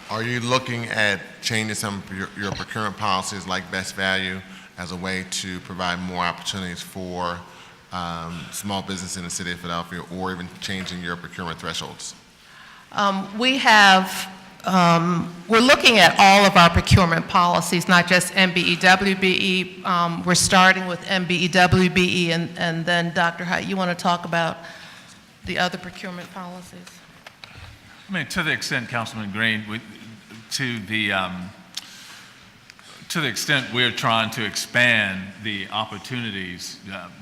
Are you looking at changing some of your procurement policies like best value as a way to provide more opportunities for small business in the city of Philadelphia, or even changing your procurement thresholds? We have we're looking at all of our procurement policies, not just MBE, WBE. We're starting with MBE, WBE, and then Dr. Height, you want to talk about the other procurement policies? I mean, to the extent, Councilman Green, to the extent we're trying to expand the opportunities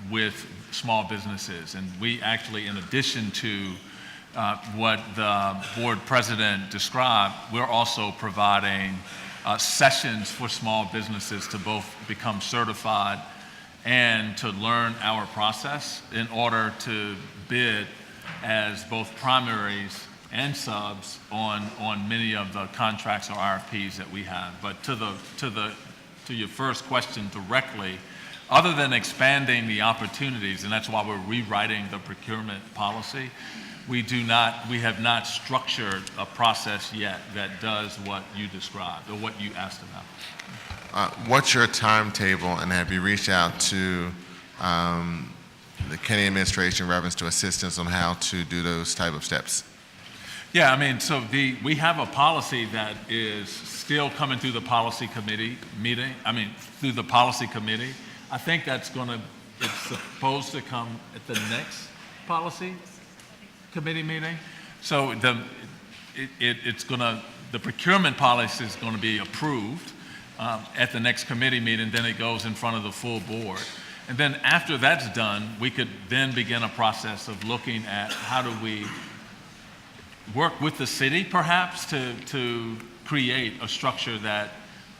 with small businesses, and we actually, in addition to what the board president described, we're also providing sessions for small businesses to both become certified and to learn our process in order to bid as both primaries and subs on many of the contracts or RFPs that we have. But to your first question directly, other than expanding the opportunities, and that's why we're rewriting the procurement policy, we have not structured a process yet that does what you described or what you asked about. What's your timetable, and have you reached out to the Kenny administration in reference to assistance on how to do those type of steps? Yeah, I mean, so we have a policy that is still coming through the policy committee meeting, through the policy committee. I think it's supposed to come at the next policy committee meeting. So the procurement policy is going to be approved at the next committee meeting, then it goes in front of the full board. And then after that's done, we could then begin a process of looking at how do we work with the city perhaps to create a structure that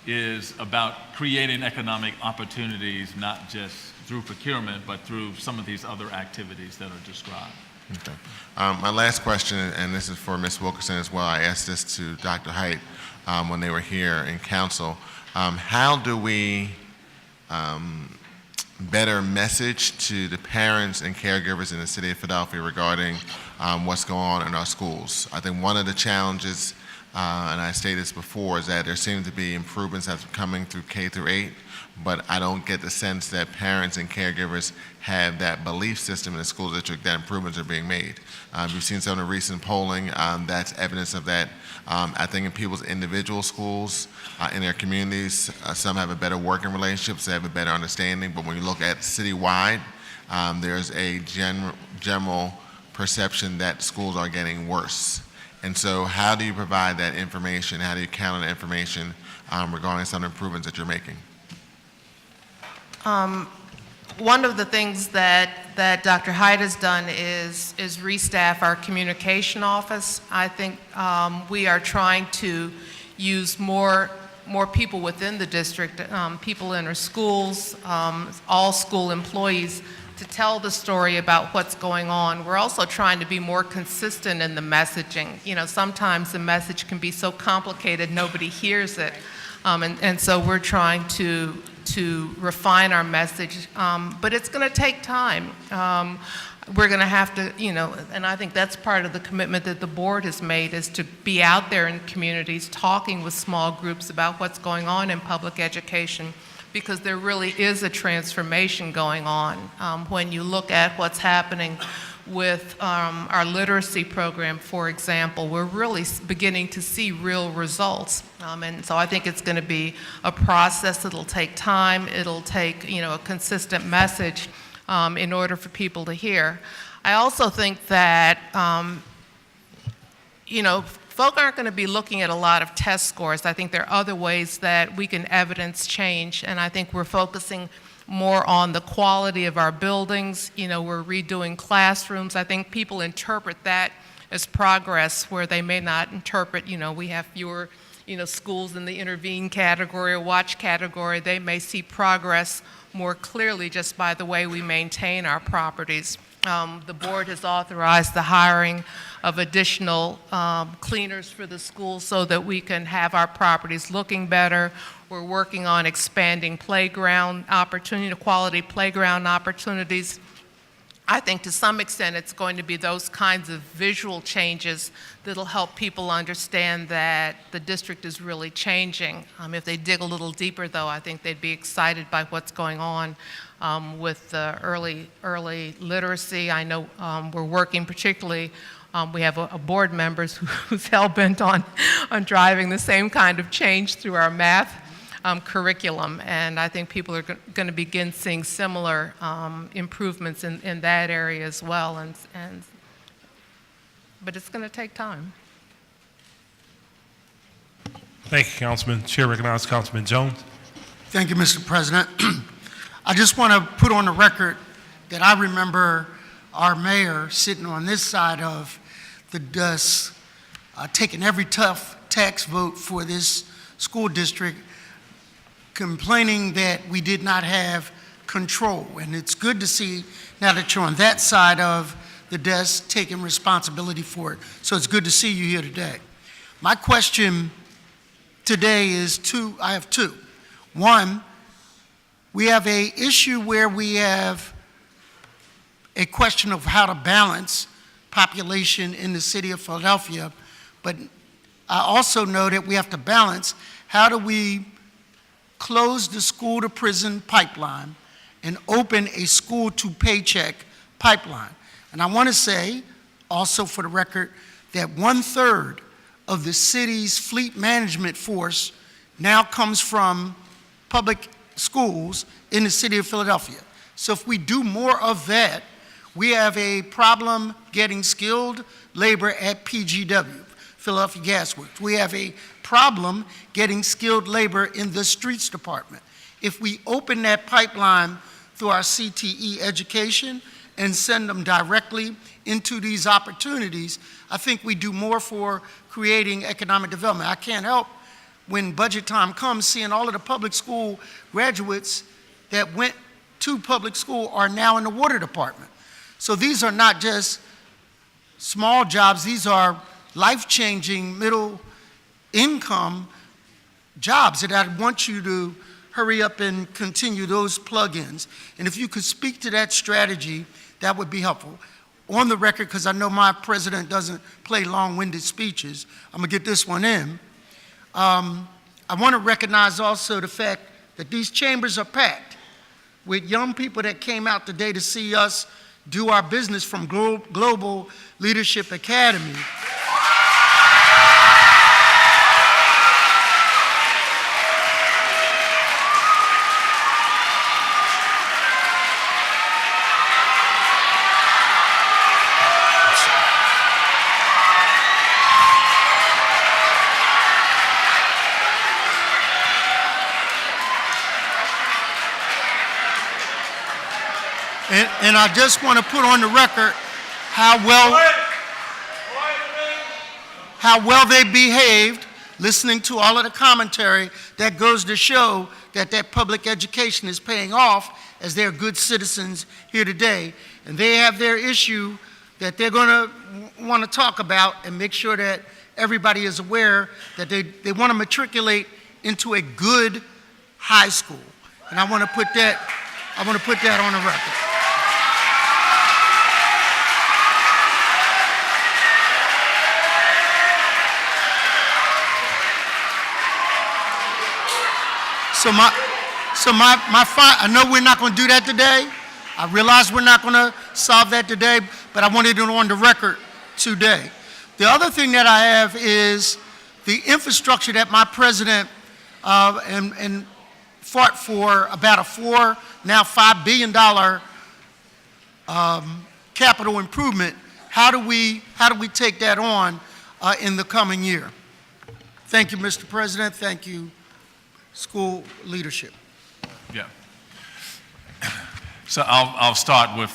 is about creating economic opportunities, not just through procurement, but through some of these other activities that are described. Okay. My last question, and this is for Ms. Wilkerson as well, I asked this to Dr. Height when they were here in council. How do we better message to the parents and caregivers in the city of Philadelphia regarding what's going on in our schools? I think one of the challenges, and I stated this before, is that there seem to be improvements that's coming through K through 8, but I don't get the sense that parents and caregivers have that belief system in the school district that improvements are being made. We've seen some of the recent polling that's evidence of that. I think in people's individual schools, in their communities, some have a better working relationship, they have a better understanding, but when you look at citywide, there's a general perception that schools are getting worse. And so how do you provide that information? How do you counter that information regarding some improvements that you're making? One of the things that Dr. Hyde has done is restaff our communication office. I think we are trying to use more people within the district, people in our schools, all school employees, to tell the story about what's going on. We're also trying to be more consistent in the messaging. You know, sometimes the message can be so complicated nobody hears it. And so we're trying to refine our message, but it's going to take time. We're going to have to, and I think that's part of the commitment that the board has made, is to be out there in communities talking with small groups about what's going on in public education, because there really is a transformation going on. When you look at what's happening with our literacy program, for example, we're really beginning to see real results. And so I think it's going to be a process. It'll take time. It'll take, a consistent message in order for people to hear. I also think that, folk aren't going to be looking at a lot of test scores. I think there are other ways that we can evidence change, and I think we're focusing more on the quality of our buildings. We're redoing classrooms. I think people interpret that as progress where they may not interpret, we have fewer, schools in the intervene category or watch category. They may see progress more clearly just by the way we maintain our properties. The board has authorized the hiring of additional cleaners for the schools so that we can have our properties looking better. We're working on expanding playground opportunity, quality playground opportunities. I think to some extent it's going to be those kinds of visual changes that'll help people understand that the district is really changing. If they dig a little deeper, though, I think they'd be excited by what's going on with early literacy. I know we're working particularly we have a board members who's hell-bent on driving the same kind of change through our math curriculum, and I think people are going to begin seeing similar improvements in that area as well, but it's going to take time. Thank you, Councilman. Chair recognizes Councilman Jones. Thank you, Mr. President. I just want to put on the record that I remember our mayor sitting on this side of the dais, taking every tough tax vote for this school district, complaining that we did not have control. And it's good to see now that you're on that side of the desk taking responsibility for it. So it's good to see you here today. My question today is I have two. One, we have an issue where we have a question of how to balance population in the city of Philadelphia, but I also know that we have to balance how do we close the school to prison pipeline and open a school to paycheck pipeline. And I want to say, also for the record, that 1/3 of the city's fleet management force now comes from public schools in the city of Philadelphia. So if we do more of that, we have a problem getting skilled labor at PGW, Philadelphia Gas Works. We have a problem getting skilled labor in the streets department. If we open that pipeline through our CTE education and send them directly into these opportunities, I think we do more for creating economic development. I can't help, when budget time comes, seeing all of the public school graduates that went to public school are now in the water department. So these are not just small jobs, these are life-changing middle income jobs that I want you to hurry up and continue those plug-ins. And if you could speak to that strategy, that would be helpful. On the record, because I know my president doesn't play long-winded speeches, I'm gonna get this one in. I want to recognize also the fact that these chambers are packed with young people that came out today to see us do our business from Global Leadership Academy. And I just want to put on the record how well they behaved, listening to all of the commentary. That goes to show that public education is paying off as they're good citizens here today. And they have their issue that they're going to want to talk about and make sure that everybody is aware that they want to matriculate into a good high school. And I want to put that on the record. I know we're not going to do that today. I realize we're not going to solve that today, but I wanted it on the record today. The other thing that I have is the infrastructure that my president and fought for, about a now $5 billion capital improvement. How do we take that on in the coming year? Thank you, Mr. President. Thank you, school leadership. Yeah. So I'll start with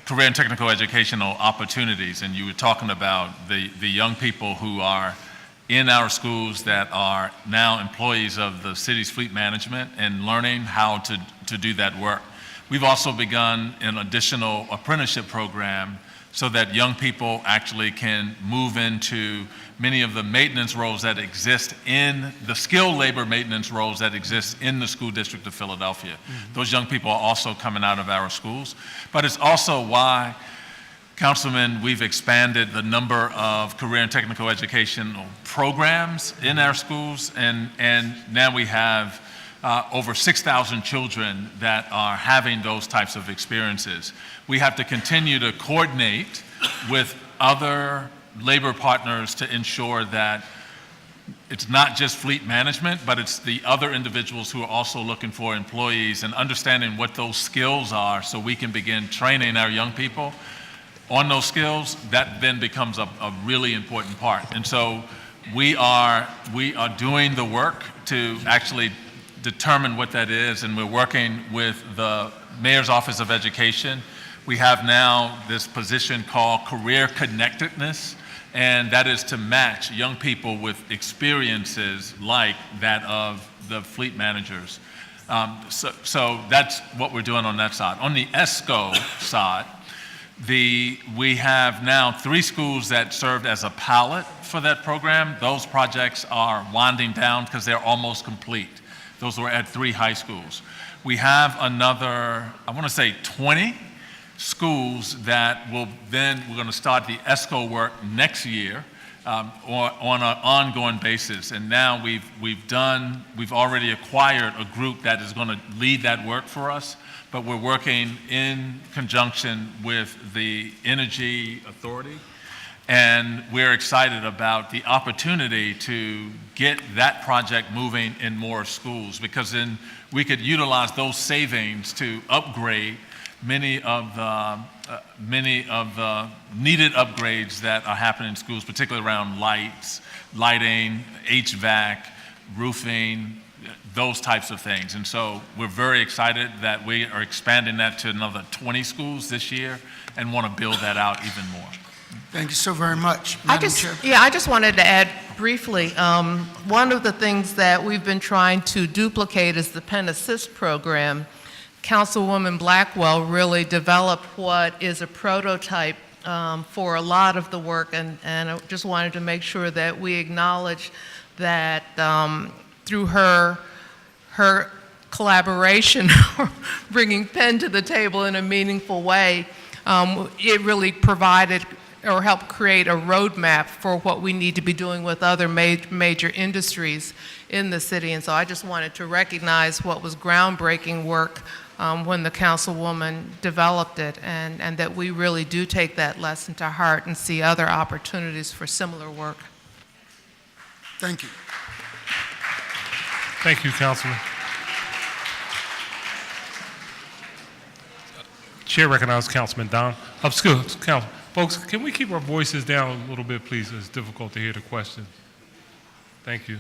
career and technical educational opportunities, and you were talking about the young people who are in our schools that are now employees of the city's fleet management and learning how to do that work. We've also begun an additional apprenticeship program so that young people actually can move into many of the maintenance roles that exist in the skilled labor maintenance roles that exist in the school district of Philadelphia. Mm-hmm. Those young people are also coming out of our schools. But it's also why, Councilman, we've expanded the number of career and technical educational programs in our schools, and now we have over 6,000 children that are having those types of experiences. We have to continue to coordinate with other labor partners to ensure that it's not just fleet management, but it's the other individuals who are also looking for employees and understanding what those skills are so we can begin training our young people on those skills. That then becomes a really important part. And so we are doing the work to actually determine what that is, and we're working with the Mayor's Office of Education. We have now this position called Career Connectedness, and that is to match young people with experiences like that of the fleet managers. So that's what we're doing on that side. On the ESCO side, we have now 3 schools that served as a pilot for that program. Those projects are winding down because they're almost complete. Those were at 3 high schools. We have another, I want to say 20 schools that we're going to start the ESCO work next year on an ongoing basis. And now we've already acquired a group that is going to lead that work for us, but we're working in conjunction with the Energy Authority. And we're excited about the opportunity to get that project moving in more schools, because then we could utilize those savings to upgrade many of the needed upgrades that are happening in schools, particularly around lighting, HVAC, roofing, those types of things. And so we're very excited that we are expanding that to another 20 schools this year and want to build that out even more. Thank you so very much, Madam Chair. I just wanted to add briefly, one of the things that we've been trying to duplicate is the Penn Assist program. Councilwoman Blackwell really developed what is a prototype for a lot of the work, and I just wanted to make sure that we acknowledge that through her collaboration, bringing Penn to the table in a meaningful way, it really provided or helped create a roadmap for what we need to be doing with other major industries in the city. And so I just wanted to recognize what was groundbreaking work when the councilwoman developed it, and that we really do take that lesson to heart and see other opportunities for similar work. Thank you. Thank you, Councilman. Chair recognizes Councilman Don. Folks, can we keep our voices down a little bit, please? It's difficult to hear the question. Thank you.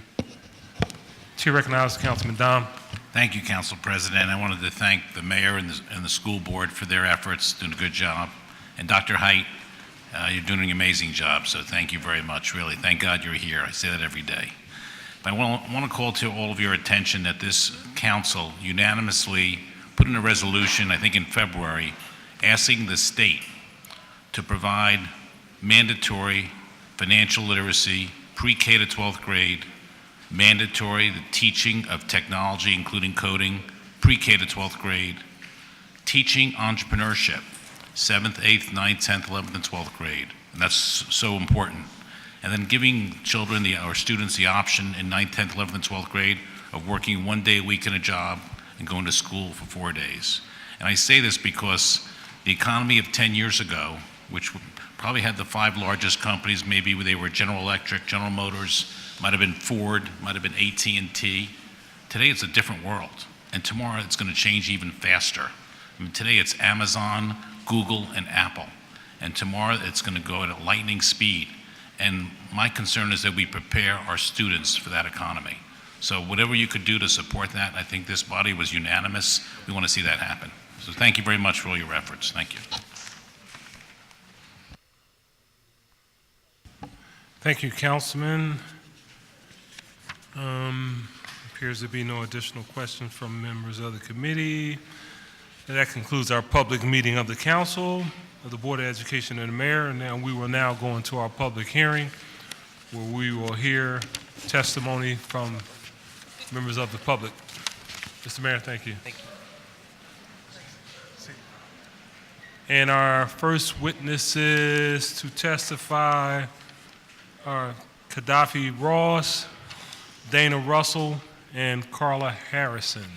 Chair recognizes Councilman Don. Thank you, Council President. I wanted to thank the mayor and the school board for their efforts, doing a good job. And Dr. Height, you're doing an amazing job, so thank you very much, really. Thank God you're here. I say that every day. But I want to call to all of your attention that this council unanimously put in a resolution, I think in February, asking the state to provide mandatory financial literacy, pre-K to 12th grade, mandatory the teaching of technology, including coding, pre-K to 12th grade, teaching entrepreneurship, 7th, 8th, 9th, 10th, 11th, and 12th grade. And that's so important. And then giving children or students the option in 9th, 10th, 11th, and 12th grade of working 1 day a week in a job and going to school for 4 days. And I say this because the economy of 10 years ago, which probably had the 5 largest companies, maybe they were General Electric, General Motors, might have been Ford, might have been AT&T. Today it's a different world, and tomorrow it's going to change even faster. I mean, today it's Amazon, Google, and Apple, and tomorrow it's going to go at a lightning speed. And my concern is that we prepare our students for that economy. So whatever you could do to support that, I think this body was unanimous. We want to see that happen. So thank you very much for all your efforts. Thank you. Thank you, Councilman. Appears to be no additional questions from members of the committee. And that concludes our public meeting of the council, of the Board of Education and the mayor. And now we will now go into our public hearing, where we will hear testimony from members of the public. Mr. Mayor, thank you. Thank you. And our first witnesses to testify are Gaddafi Ross, Dana Russell, and Carla Harrison. Is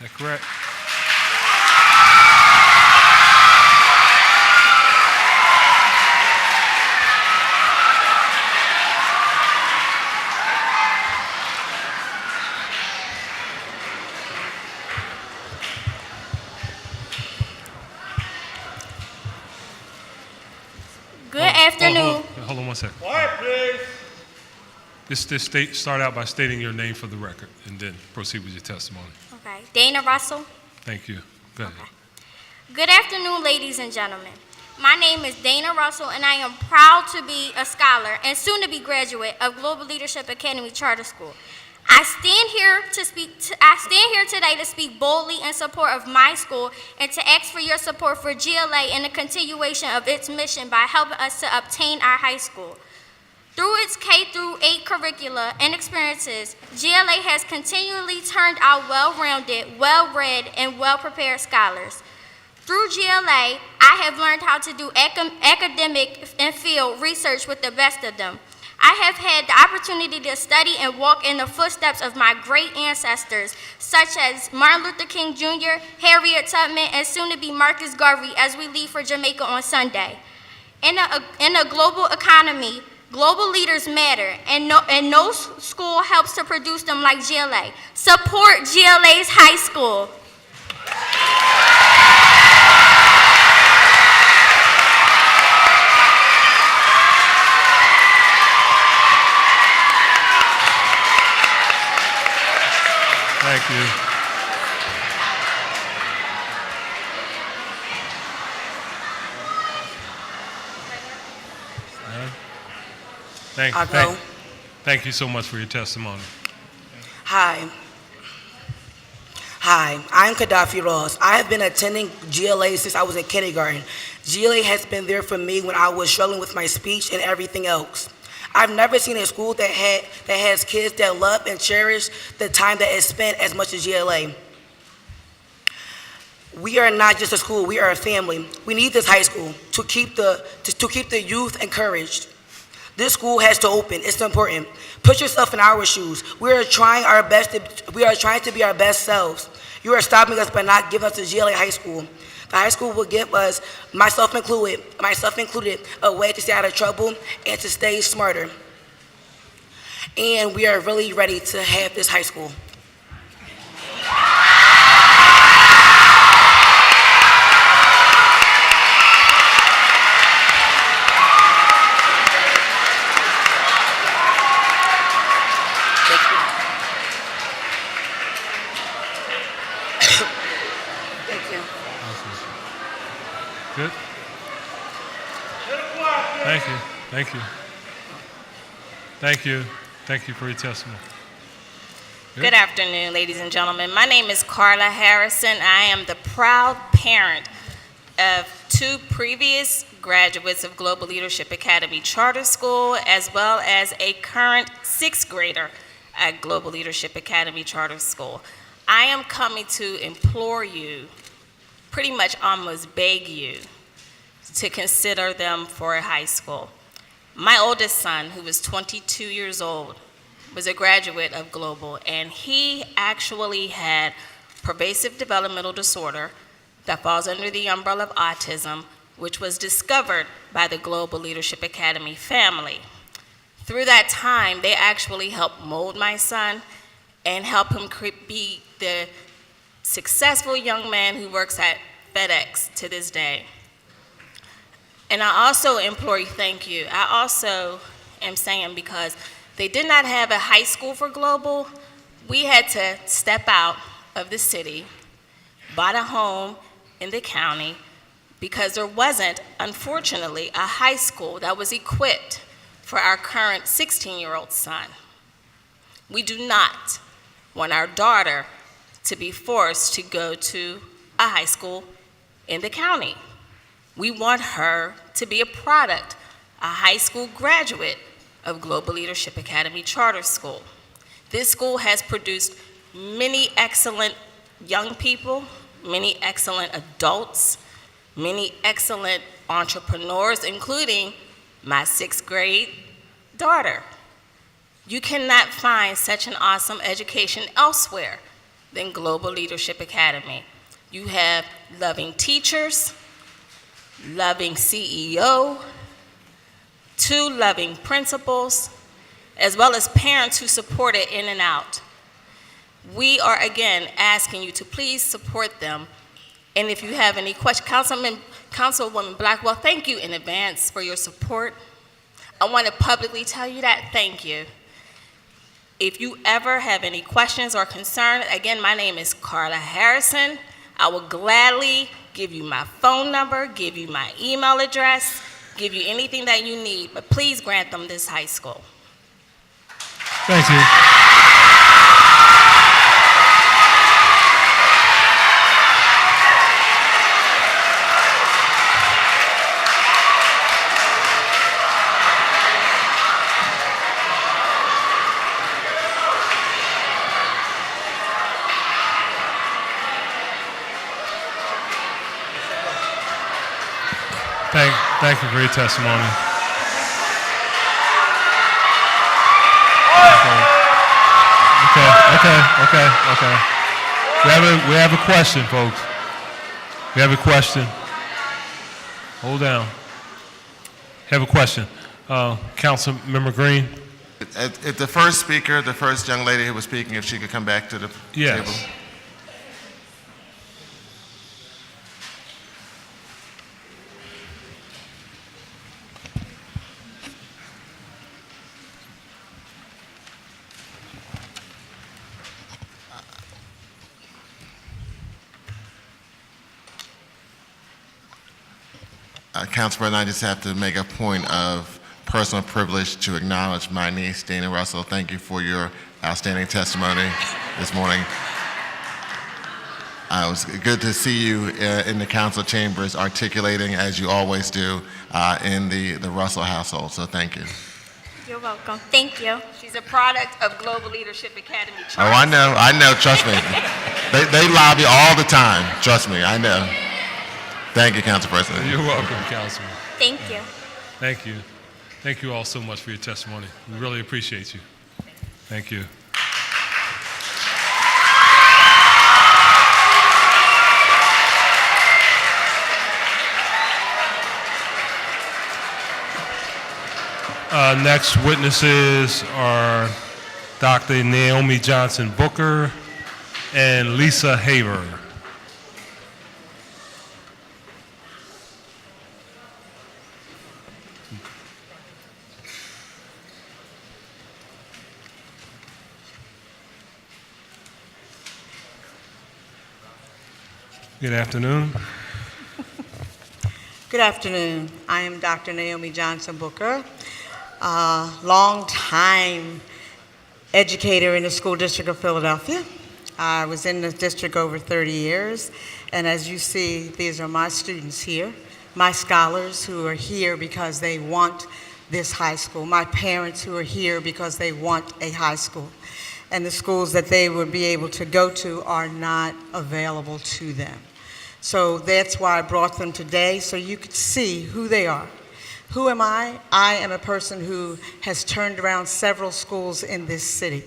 that correct? afternoon. Hold on 1 second. Quiet, please. Start out by stating your name for the record, and then proceed with your testimony. Okay. Dana Russell. Thank you. Go ahead. Okay. Good afternoon, ladies and gentlemen. My name is Dana Russell, and I am proud to be a scholar and soon-to-be graduate of Global Leadership Academy Charter School. I stand here today to speak boldly in support of my school and to ask for your support for GLA and the continuation of its mission by helping us to obtain our high school. Through its K-8 curricula and experiences, GLA has continually turned out well-rounded, well-read, and well-prepared scholars. Through GLA, I have learned how to do academic and field research with the best of them. I have had the opportunity to study and walk in the footsteps of my great ancestors, such as Martin Luther King Jr., Harriet Tubman, and soon-to-be Marcus Garvey as we leave for Jamaica on Sunday. In a global economy, global leaders matter, and no school helps to produce them like GLA. Support GLA's high school. Thank you. Thank you so much for your testimony. Hi, I'm Gaddafi Ross. I have been attending GLA since I was in kindergarten. GLA has been there for me when I was struggling with my speech and everything else. I've never seen a school that has kids that love and cherish the time that is spent as much as GLA. We are not just a school, we are a family. We need this high school to keep the youth encouraged. This school has to open, it's important. Put yourself in our shoes. We are trying to be our best selves. You are stopping us by not giving us the GLA high school. The high school will give us, myself included, a way to stay out of trouble and to stay smarter. And we are really ready to have this high school. Good. Thank you. Thank you. Thank you. Thank you for your testimony. Good afternoon, ladies and gentlemen. My name is Carla Harrison. I am the proud parent of two previous graduates of Global Leadership Academy Charter School, as well as a current sixth grader at Global Leadership Academy Charter School. I am coming to implore you, pretty much almost beg you, to consider them for a high school. My oldest son, who was 22 years old, was a graduate of Global, and he actually had pervasive developmental disorder that falls under the umbrella of autism, which was discovered by the Global Leadership Academy family. Through that time, they actually helped mold my son and help him be the successful young man who works at FedEx to this day. And I also implore you, thank you. I also am saying, because they did not have a high school for Global, we had to step out of the city, bought a home in the county, because there wasn't, unfortunately, a high school that was equipped for our current 16-year-old son. We do not want our daughter to be forced to go to a high school in the county. We want her to be a product, a high school graduate of Global Leadership Academy Charter School. This school has produced many excellent young people, many excellent adults, many excellent entrepreneurs, including my sixth grade daughter. You cannot find such an awesome education elsewhere than Global Leadership Academy. You have loving teachers, loving CEO, two loving principals, as well as parents who support it in and out. We are, again, asking you to please support them. And if you have any questions, Councilwoman Blackwell, thank you in advance for your support. I want to publicly tell you that. Thank you. If you ever have any questions or concerns, again, my name is Carla Harrison. I will gladly give you my phone number, give you my email address, give you anything that you need, but please grant them this high school. Thank you. Thank you for your testimony. Okay. We have a question, folks. We have a question. Hold down. Have a question. Councilmember Green? If the first speaker, the first young lady who was speaking, if she could come back to the Yes. table. Council President, I just have to make a point of personal privilege to acknowledge my niece, Dana Russell. Thank you for your outstanding testimony this morning. It was good to see you in the council chambers articulating, as you always do, in the Russell household, so thank you. You're welcome. Thank you. She's a product of Global Leadership Academy. Oh, I know, trust me. They lobby all the time, trust me, I know. Thank you, Council President. You're welcome, Councilman. Thank you. Thank you. Thank you all so much for your testimony. We really appreciate you. Thank you. Next witnesses are Dr. Naomi Johnson Booker and Lisa Haver. Good afternoon. Good afternoon. I am Dr. Naomi Johnson Booker, a long-time educator in the School District of Philadelphia. I was in the district over 30 years, and as you see, these are my students here, my scholars who are here because they want this high school, my parents who are here because they want a high school, and the schools that they would be able to go to are not available to them. So that's why I brought them today, so you could see who they are. Who am I? I am a person who has turned around several schools in this city.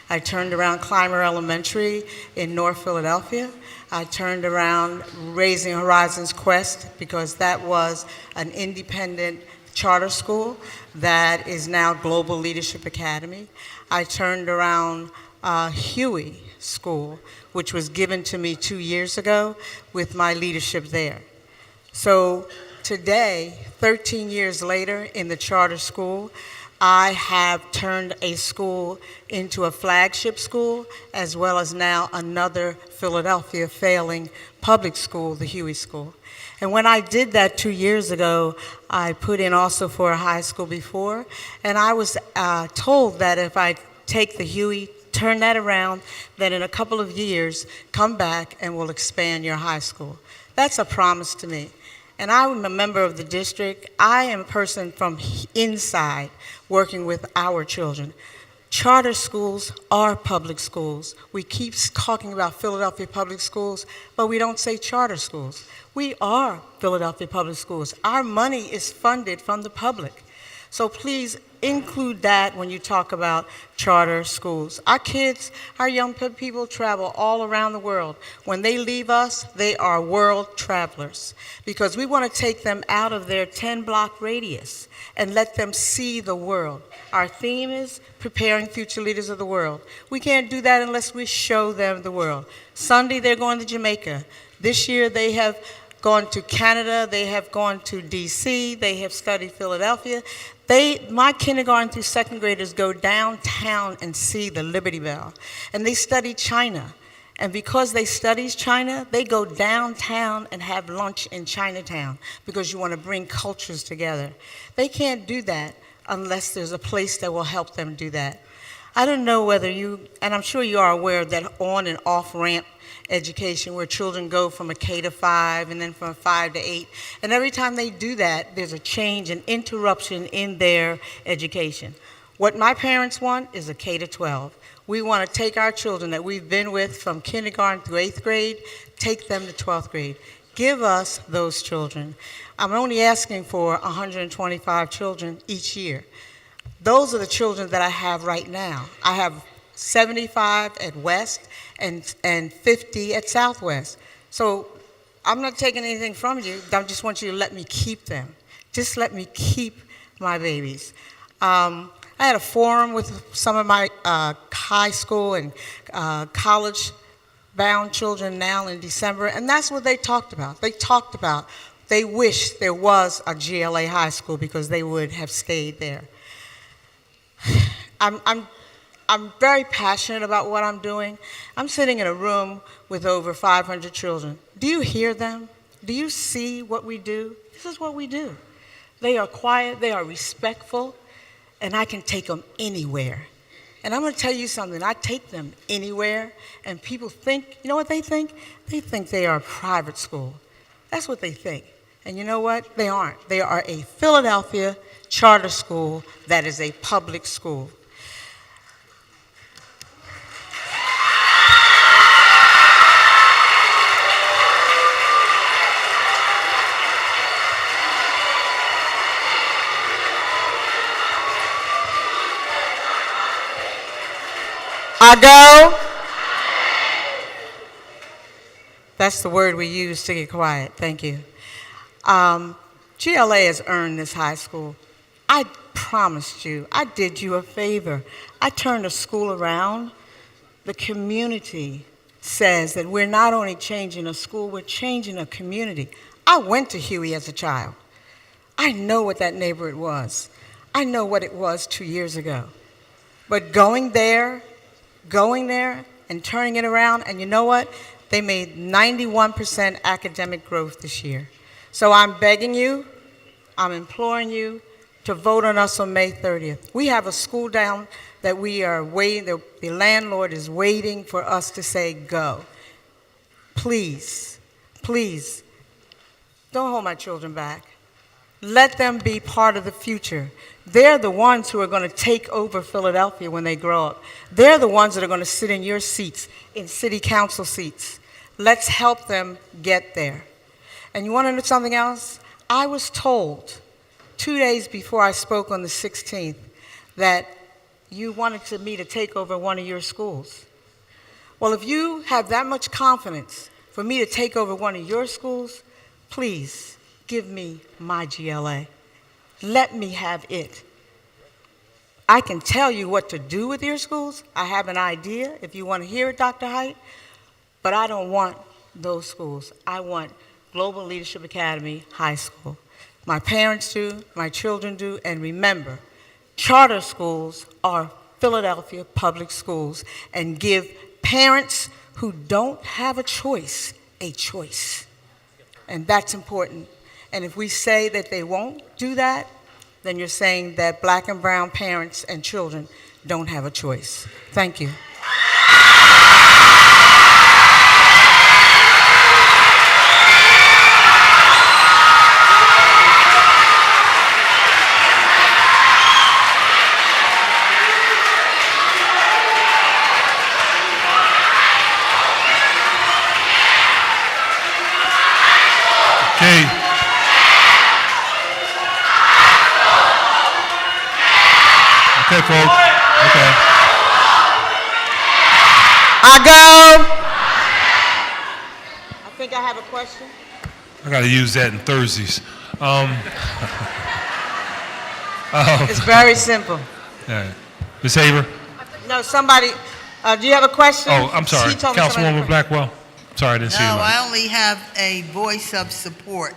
I turned around Clymer Elementary in North Philadelphia. I turned around Raising Horizons Quest because that was an independent charter school that is now Global Leadership Academy. I turned around Huey School, which was given to me 2 years ago with my leadership there. So today, 13 years later in the charter school, I have turned a school into a flagship school, as well as now another Philadelphia failing public school, the Huey School. And when I did that 2 years ago, I put in also for a high school before, and I was told that if I take the Huey, turn that around, then in a couple of years, come back and we'll expand your high school. That's a promise to me. And I'm a member of the district. I am a person from inside working with our children. Charter schools are public schools. We keep talking about Philadelphia public schools, but we don't say charter schools. We are Philadelphia public schools. Our money is funded from the public. So please include that when you talk about charter schools. Our kids, our young people travel all around the world. When they leave us, they are world travelers because we want to take them out of their 10-block radius and let them see the world. Our theme is preparing future leaders of the world. We can't do that unless we show them the world. Sunday, they're going to Jamaica. This year, they have gone to Canada. They have gone to D.C. They have studied Philadelphia. My kindergarten through second graders go downtown and see the Liberty Bell, and they study China. And because they study China, they go downtown and have lunch in Chinatown because you want to bring cultures together. They can't do that unless there's a place that will help them do that. I don't know whether you, and I'm sure you are aware of that on and off ramp education where children go from a K to 5 and then from 5 to 8. And every time they do that, there's a change, an interruption in their education. What my parents want is a K to 12. We want to take our children that we've been with from kindergarten through 8th grade, take them to 12th grade. Give us those children. I'm only asking for 125 children each year. Those are the children that I have right now. I have 75 at West and 50 at Southwest. So I'm not taking anything from you. I just want you to let me keep them. Just let me keep my babies. I had a forum with some of my high school and college-bound children now in December, and that's what they talked about. They talked about they wish there was a GLA high school because they would have stayed there. I'm very passionate about what I'm doing. I'm sitting in a room with over 500 children. Do you hear them? Do you see what we do? This is what we do. They are quiet, they are respectful, and I can take them anywhere. And I'm going to tell you something. I take them anywhere, and people think, you know what they think? They think they are a private school. That's what they think. And you know what? They aren't. They are a Philadelphia charter school that is a public school. I go. That's the word we use to get quiet. Thank you. GLA has earned this high school. I promised you, I did you a favor. I turned the school around. The community says that we're not only changing a school, we're changing a community. I went to Huey as a child. I know what that neighborhood was. I know what it was 2 years ago. But going there and turning it around, and you know what? They made 91% academic growth this year. So I'm begging you, I'm imploring you to vote on us on May 30th. We have a school down that we are waiting, the landlord is waiting for us to say go. Please, please, don't hold my children back. Let them be part of the future. They're the ones who are going to take over Philadelphia when they grow up. They're the ones that are going to sit in your seats, in city council seats. Let's help them get there. And you want to know something else? I was told 2 days before I spoke on the 16th that you wanted me to take over one of your schools. Well, if you have that much confidence for me to take over one of your schools, please give me my GLA. Let me have it. I can tell you what to do with your schools. I have an idea if you want to hear it, Dr. Height, but I don't want those schools. I want Global Leadership Academy High School. My parents do, my children do, and remember, charter schools are Philadelphia public schools and give parents who don't have a choice. And that's important. And if we say that they won't do that, then you're saying that black and brown parents and children don't have a choice. Thank you. Okay. Okay, folks. Okay. I go. I think I have a question. I got to use that in Thursdays. It's very simple. Yeah. Ms. Haver? No, somebody, do you have a question? Oh, I'm sorry. She told me somebody had a Councilwoman Blackwell? Sorry, I didn't see you. No, I only have a voice of support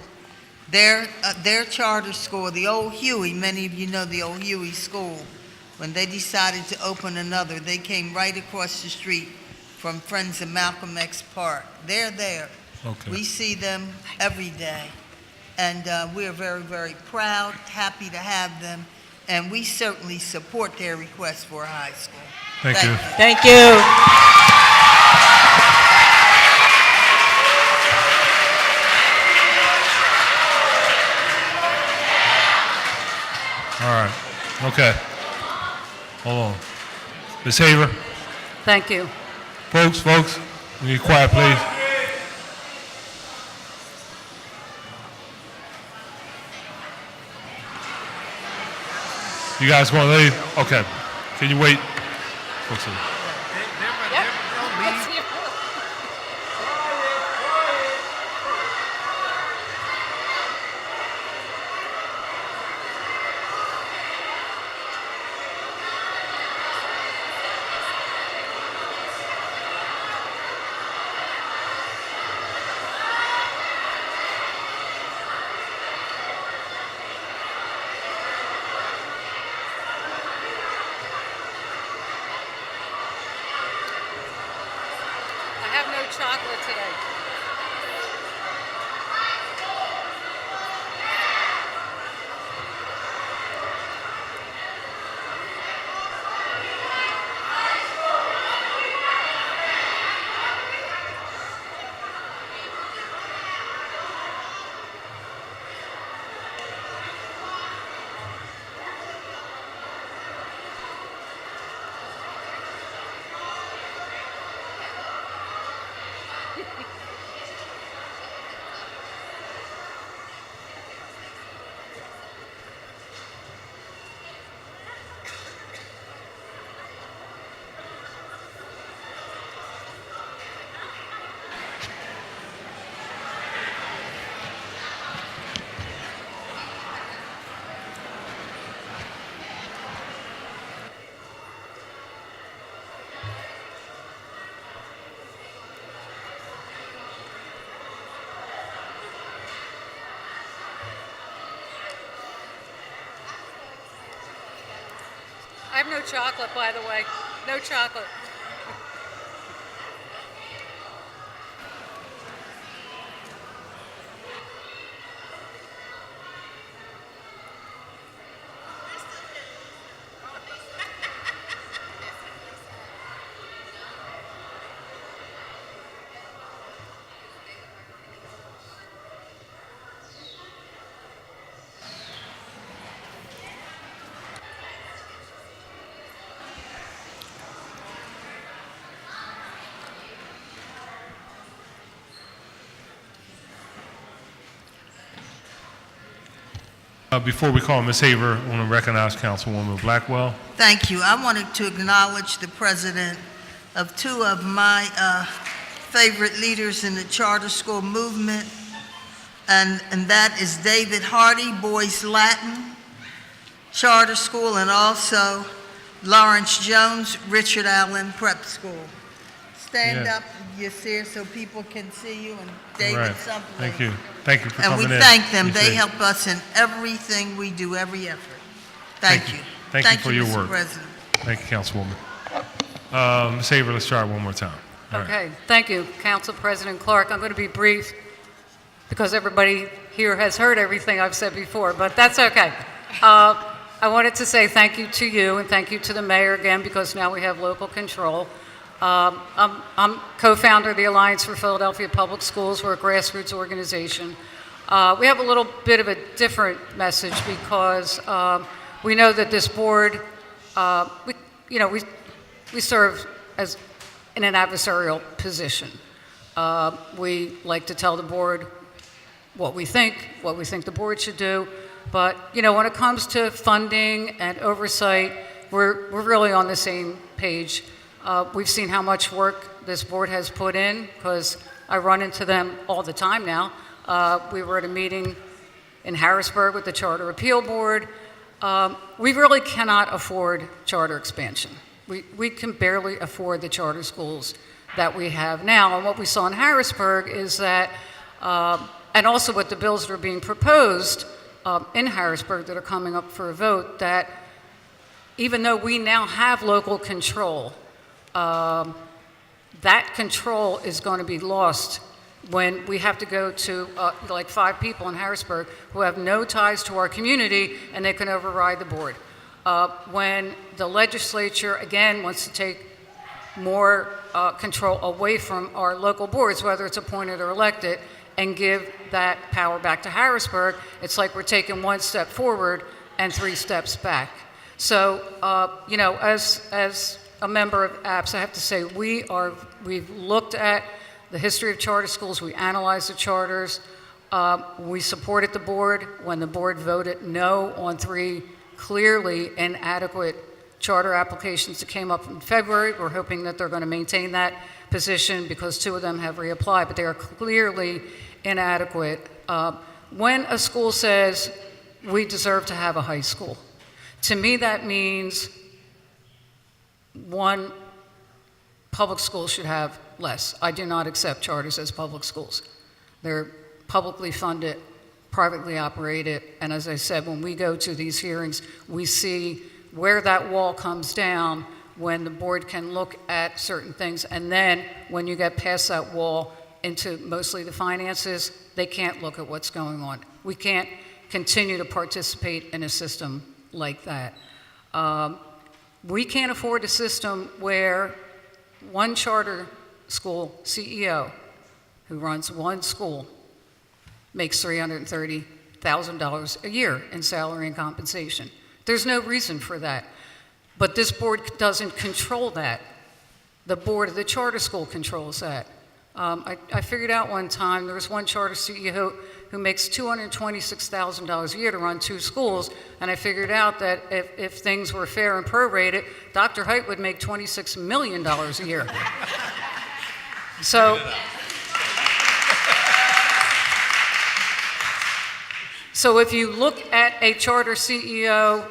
Their charter school, the old Huey, many of you know the old Huey school, when they decided to open another, they came right across the street from Friends of Malcolm X Park. They're there. Okay. We see them every day. And we're very, very proud, happy to have them, and we certainly support their request for a high school. Thank you. Thank you. All right. Okay. Hold on. Ms. Haver. Thank you. Folks, we need quiet, please. You guys want to leave? Okay. Can you wait? Folks, I have no chocolate today. I have no chocolate, by the way. No chocolate. Before we call Ms. Haver, I want to recognize Councilwoman Blackwell. Thank you. I wanted to acknowledge the president of two of my favorite leaders in the charter school movement, and that is David Hardy, Boys Latin Charter School, and also Lawrence Jones, Richard Allen Prep School. Stand Yeah. up, Yasir, so people can see you, and David Right. Sumpley. Thank you. Thank you for And coming in. we thank them. You They too. help us in everything we do, every effort. Thank you. Thank you for your Mr. work. President. Thank you, Councilwoman. Ms. Haver, let's try it one more time. All right. Okay, thank you, Council President Clark. I'm going to be brief because everybody here has heard everything I've said before, but that's okay. I wanted to say thank you to you and thank you to the mayor again because now we have local control. I'm co-founder of the Alliance for Philadelphia Public Schools. We're a grassroots organization. We have a little bit of a different message because we know that this board, we serve as in an adversarial position. We like to tell the board what we think the board should do. But, when it comes to funding and oversight, we're really on the same page. We've seen how much work this board has put in because I run into them all the time now. We were at a meeting in Harrisburg with the Charter Appeal Board. We really cannot afford charter expansion. We can barely afford the charter schools that we have now. And what we saw in Harrisburg is that and also with the bills that are being proposed in Harrisburg that are coming up for a vote, that even though we now have local control, that control is going to be lost when we have to go to like 5 people in Harrisburg who have no ties to our community and they can override the board. When the legislature, again, wants to take more control away from our local boards, whether it's appointed or elected, and give that power back to Harrisburg, it's like we're taking 1 step forward and 3 steps back. So, you know, as a member of APS, I have to say we've looked at the history of charter schools, we analyzed the charters, we supported the board when the board voted no on 3 clearly inadequate charter applications that came up in February. We're hoping that they're going to maintain that position because 2 of them have reapplied, but they are clearly inadequate. When a school says we deserve to have a high school, to me that means 1 public school should have less. I do not accept charters as public schools. They're publicly funded, privately operated, and as I said, when we go to these hearings, we see where that wall comes down when the board can look at certain things, and then when you get past that wall into mostly the finances, they can't look at what's going on. We can't continue to participate in a system like that. We can't afford a system where 1 charter school CEO who runs 1 school makes $330,000 a year in salary and compensation. There's no reason for that. But this board doesn't control that. The board of the charter school controls that. I figured out one time there was 1 charter CEO who makes $226,000 a year to run 2 schools, and I figured out that if things were fair and prorated, Dr. Height would make $26 million a year. So if you look at a charter CEO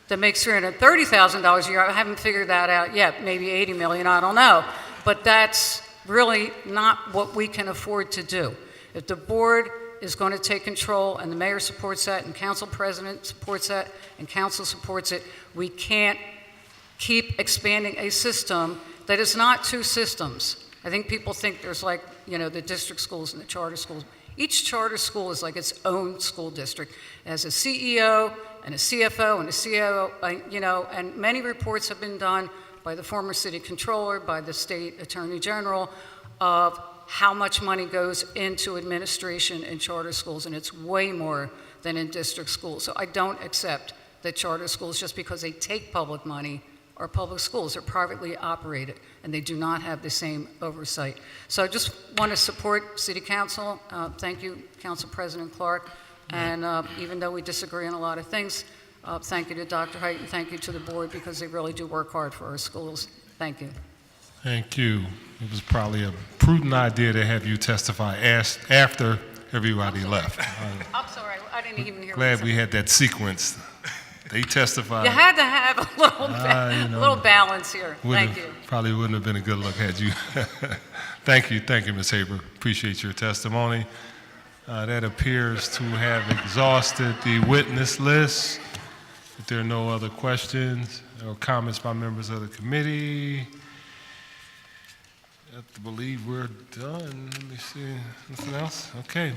that makes $330,000 a year, I haven't figured that out yet, maybe $80 million, I don't know, but that's really not what we can afford to do. If the board is going to take control and the mayor supports that and council president supports that and council supports it, we can't keep expanding a system that is not 2 systems. I think people think there's like, you know, the district schools and the charter schools. Each charter school is like its own school district. It has a CEO and a CFO and a COO, you know, and many reports have been done by the former city controller, by the state attorney general, of how much money goes into administration in charter schools, and it's way more than in district schools. So I don't accept that charter schools, just because they take public money, are public schools. They're privately operated, and they do not have the same oversight. So I just want to support City Council. Thank you, Council President Clark. And even though we disagree on a lot of things, thank you to Dr. Height and thank you to the board, because they really do work hard for our schools. Thank you. Thank you. It was probably a prudent idea to have you testify after everybody left. I'm sorry, I didn't even hear. Glad we had that sequence. They testified. You had to have a little balance here. Thank you. Probably wouldn't have been a good look had you. Thank you, Ms. Haber. Appreciate your testimony. That appears to have exhausted the witness list. If there are no other questions or comments by members of the committee, I have to believe we're done. Let me see. Anything else? Okay.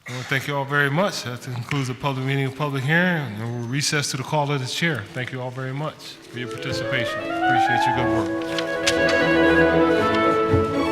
I want to thank you all very much. That concludes the public meeting, public hearing, and we'll recess to the call of the chair. Thank you all very much for your participation. Appreciate your good work.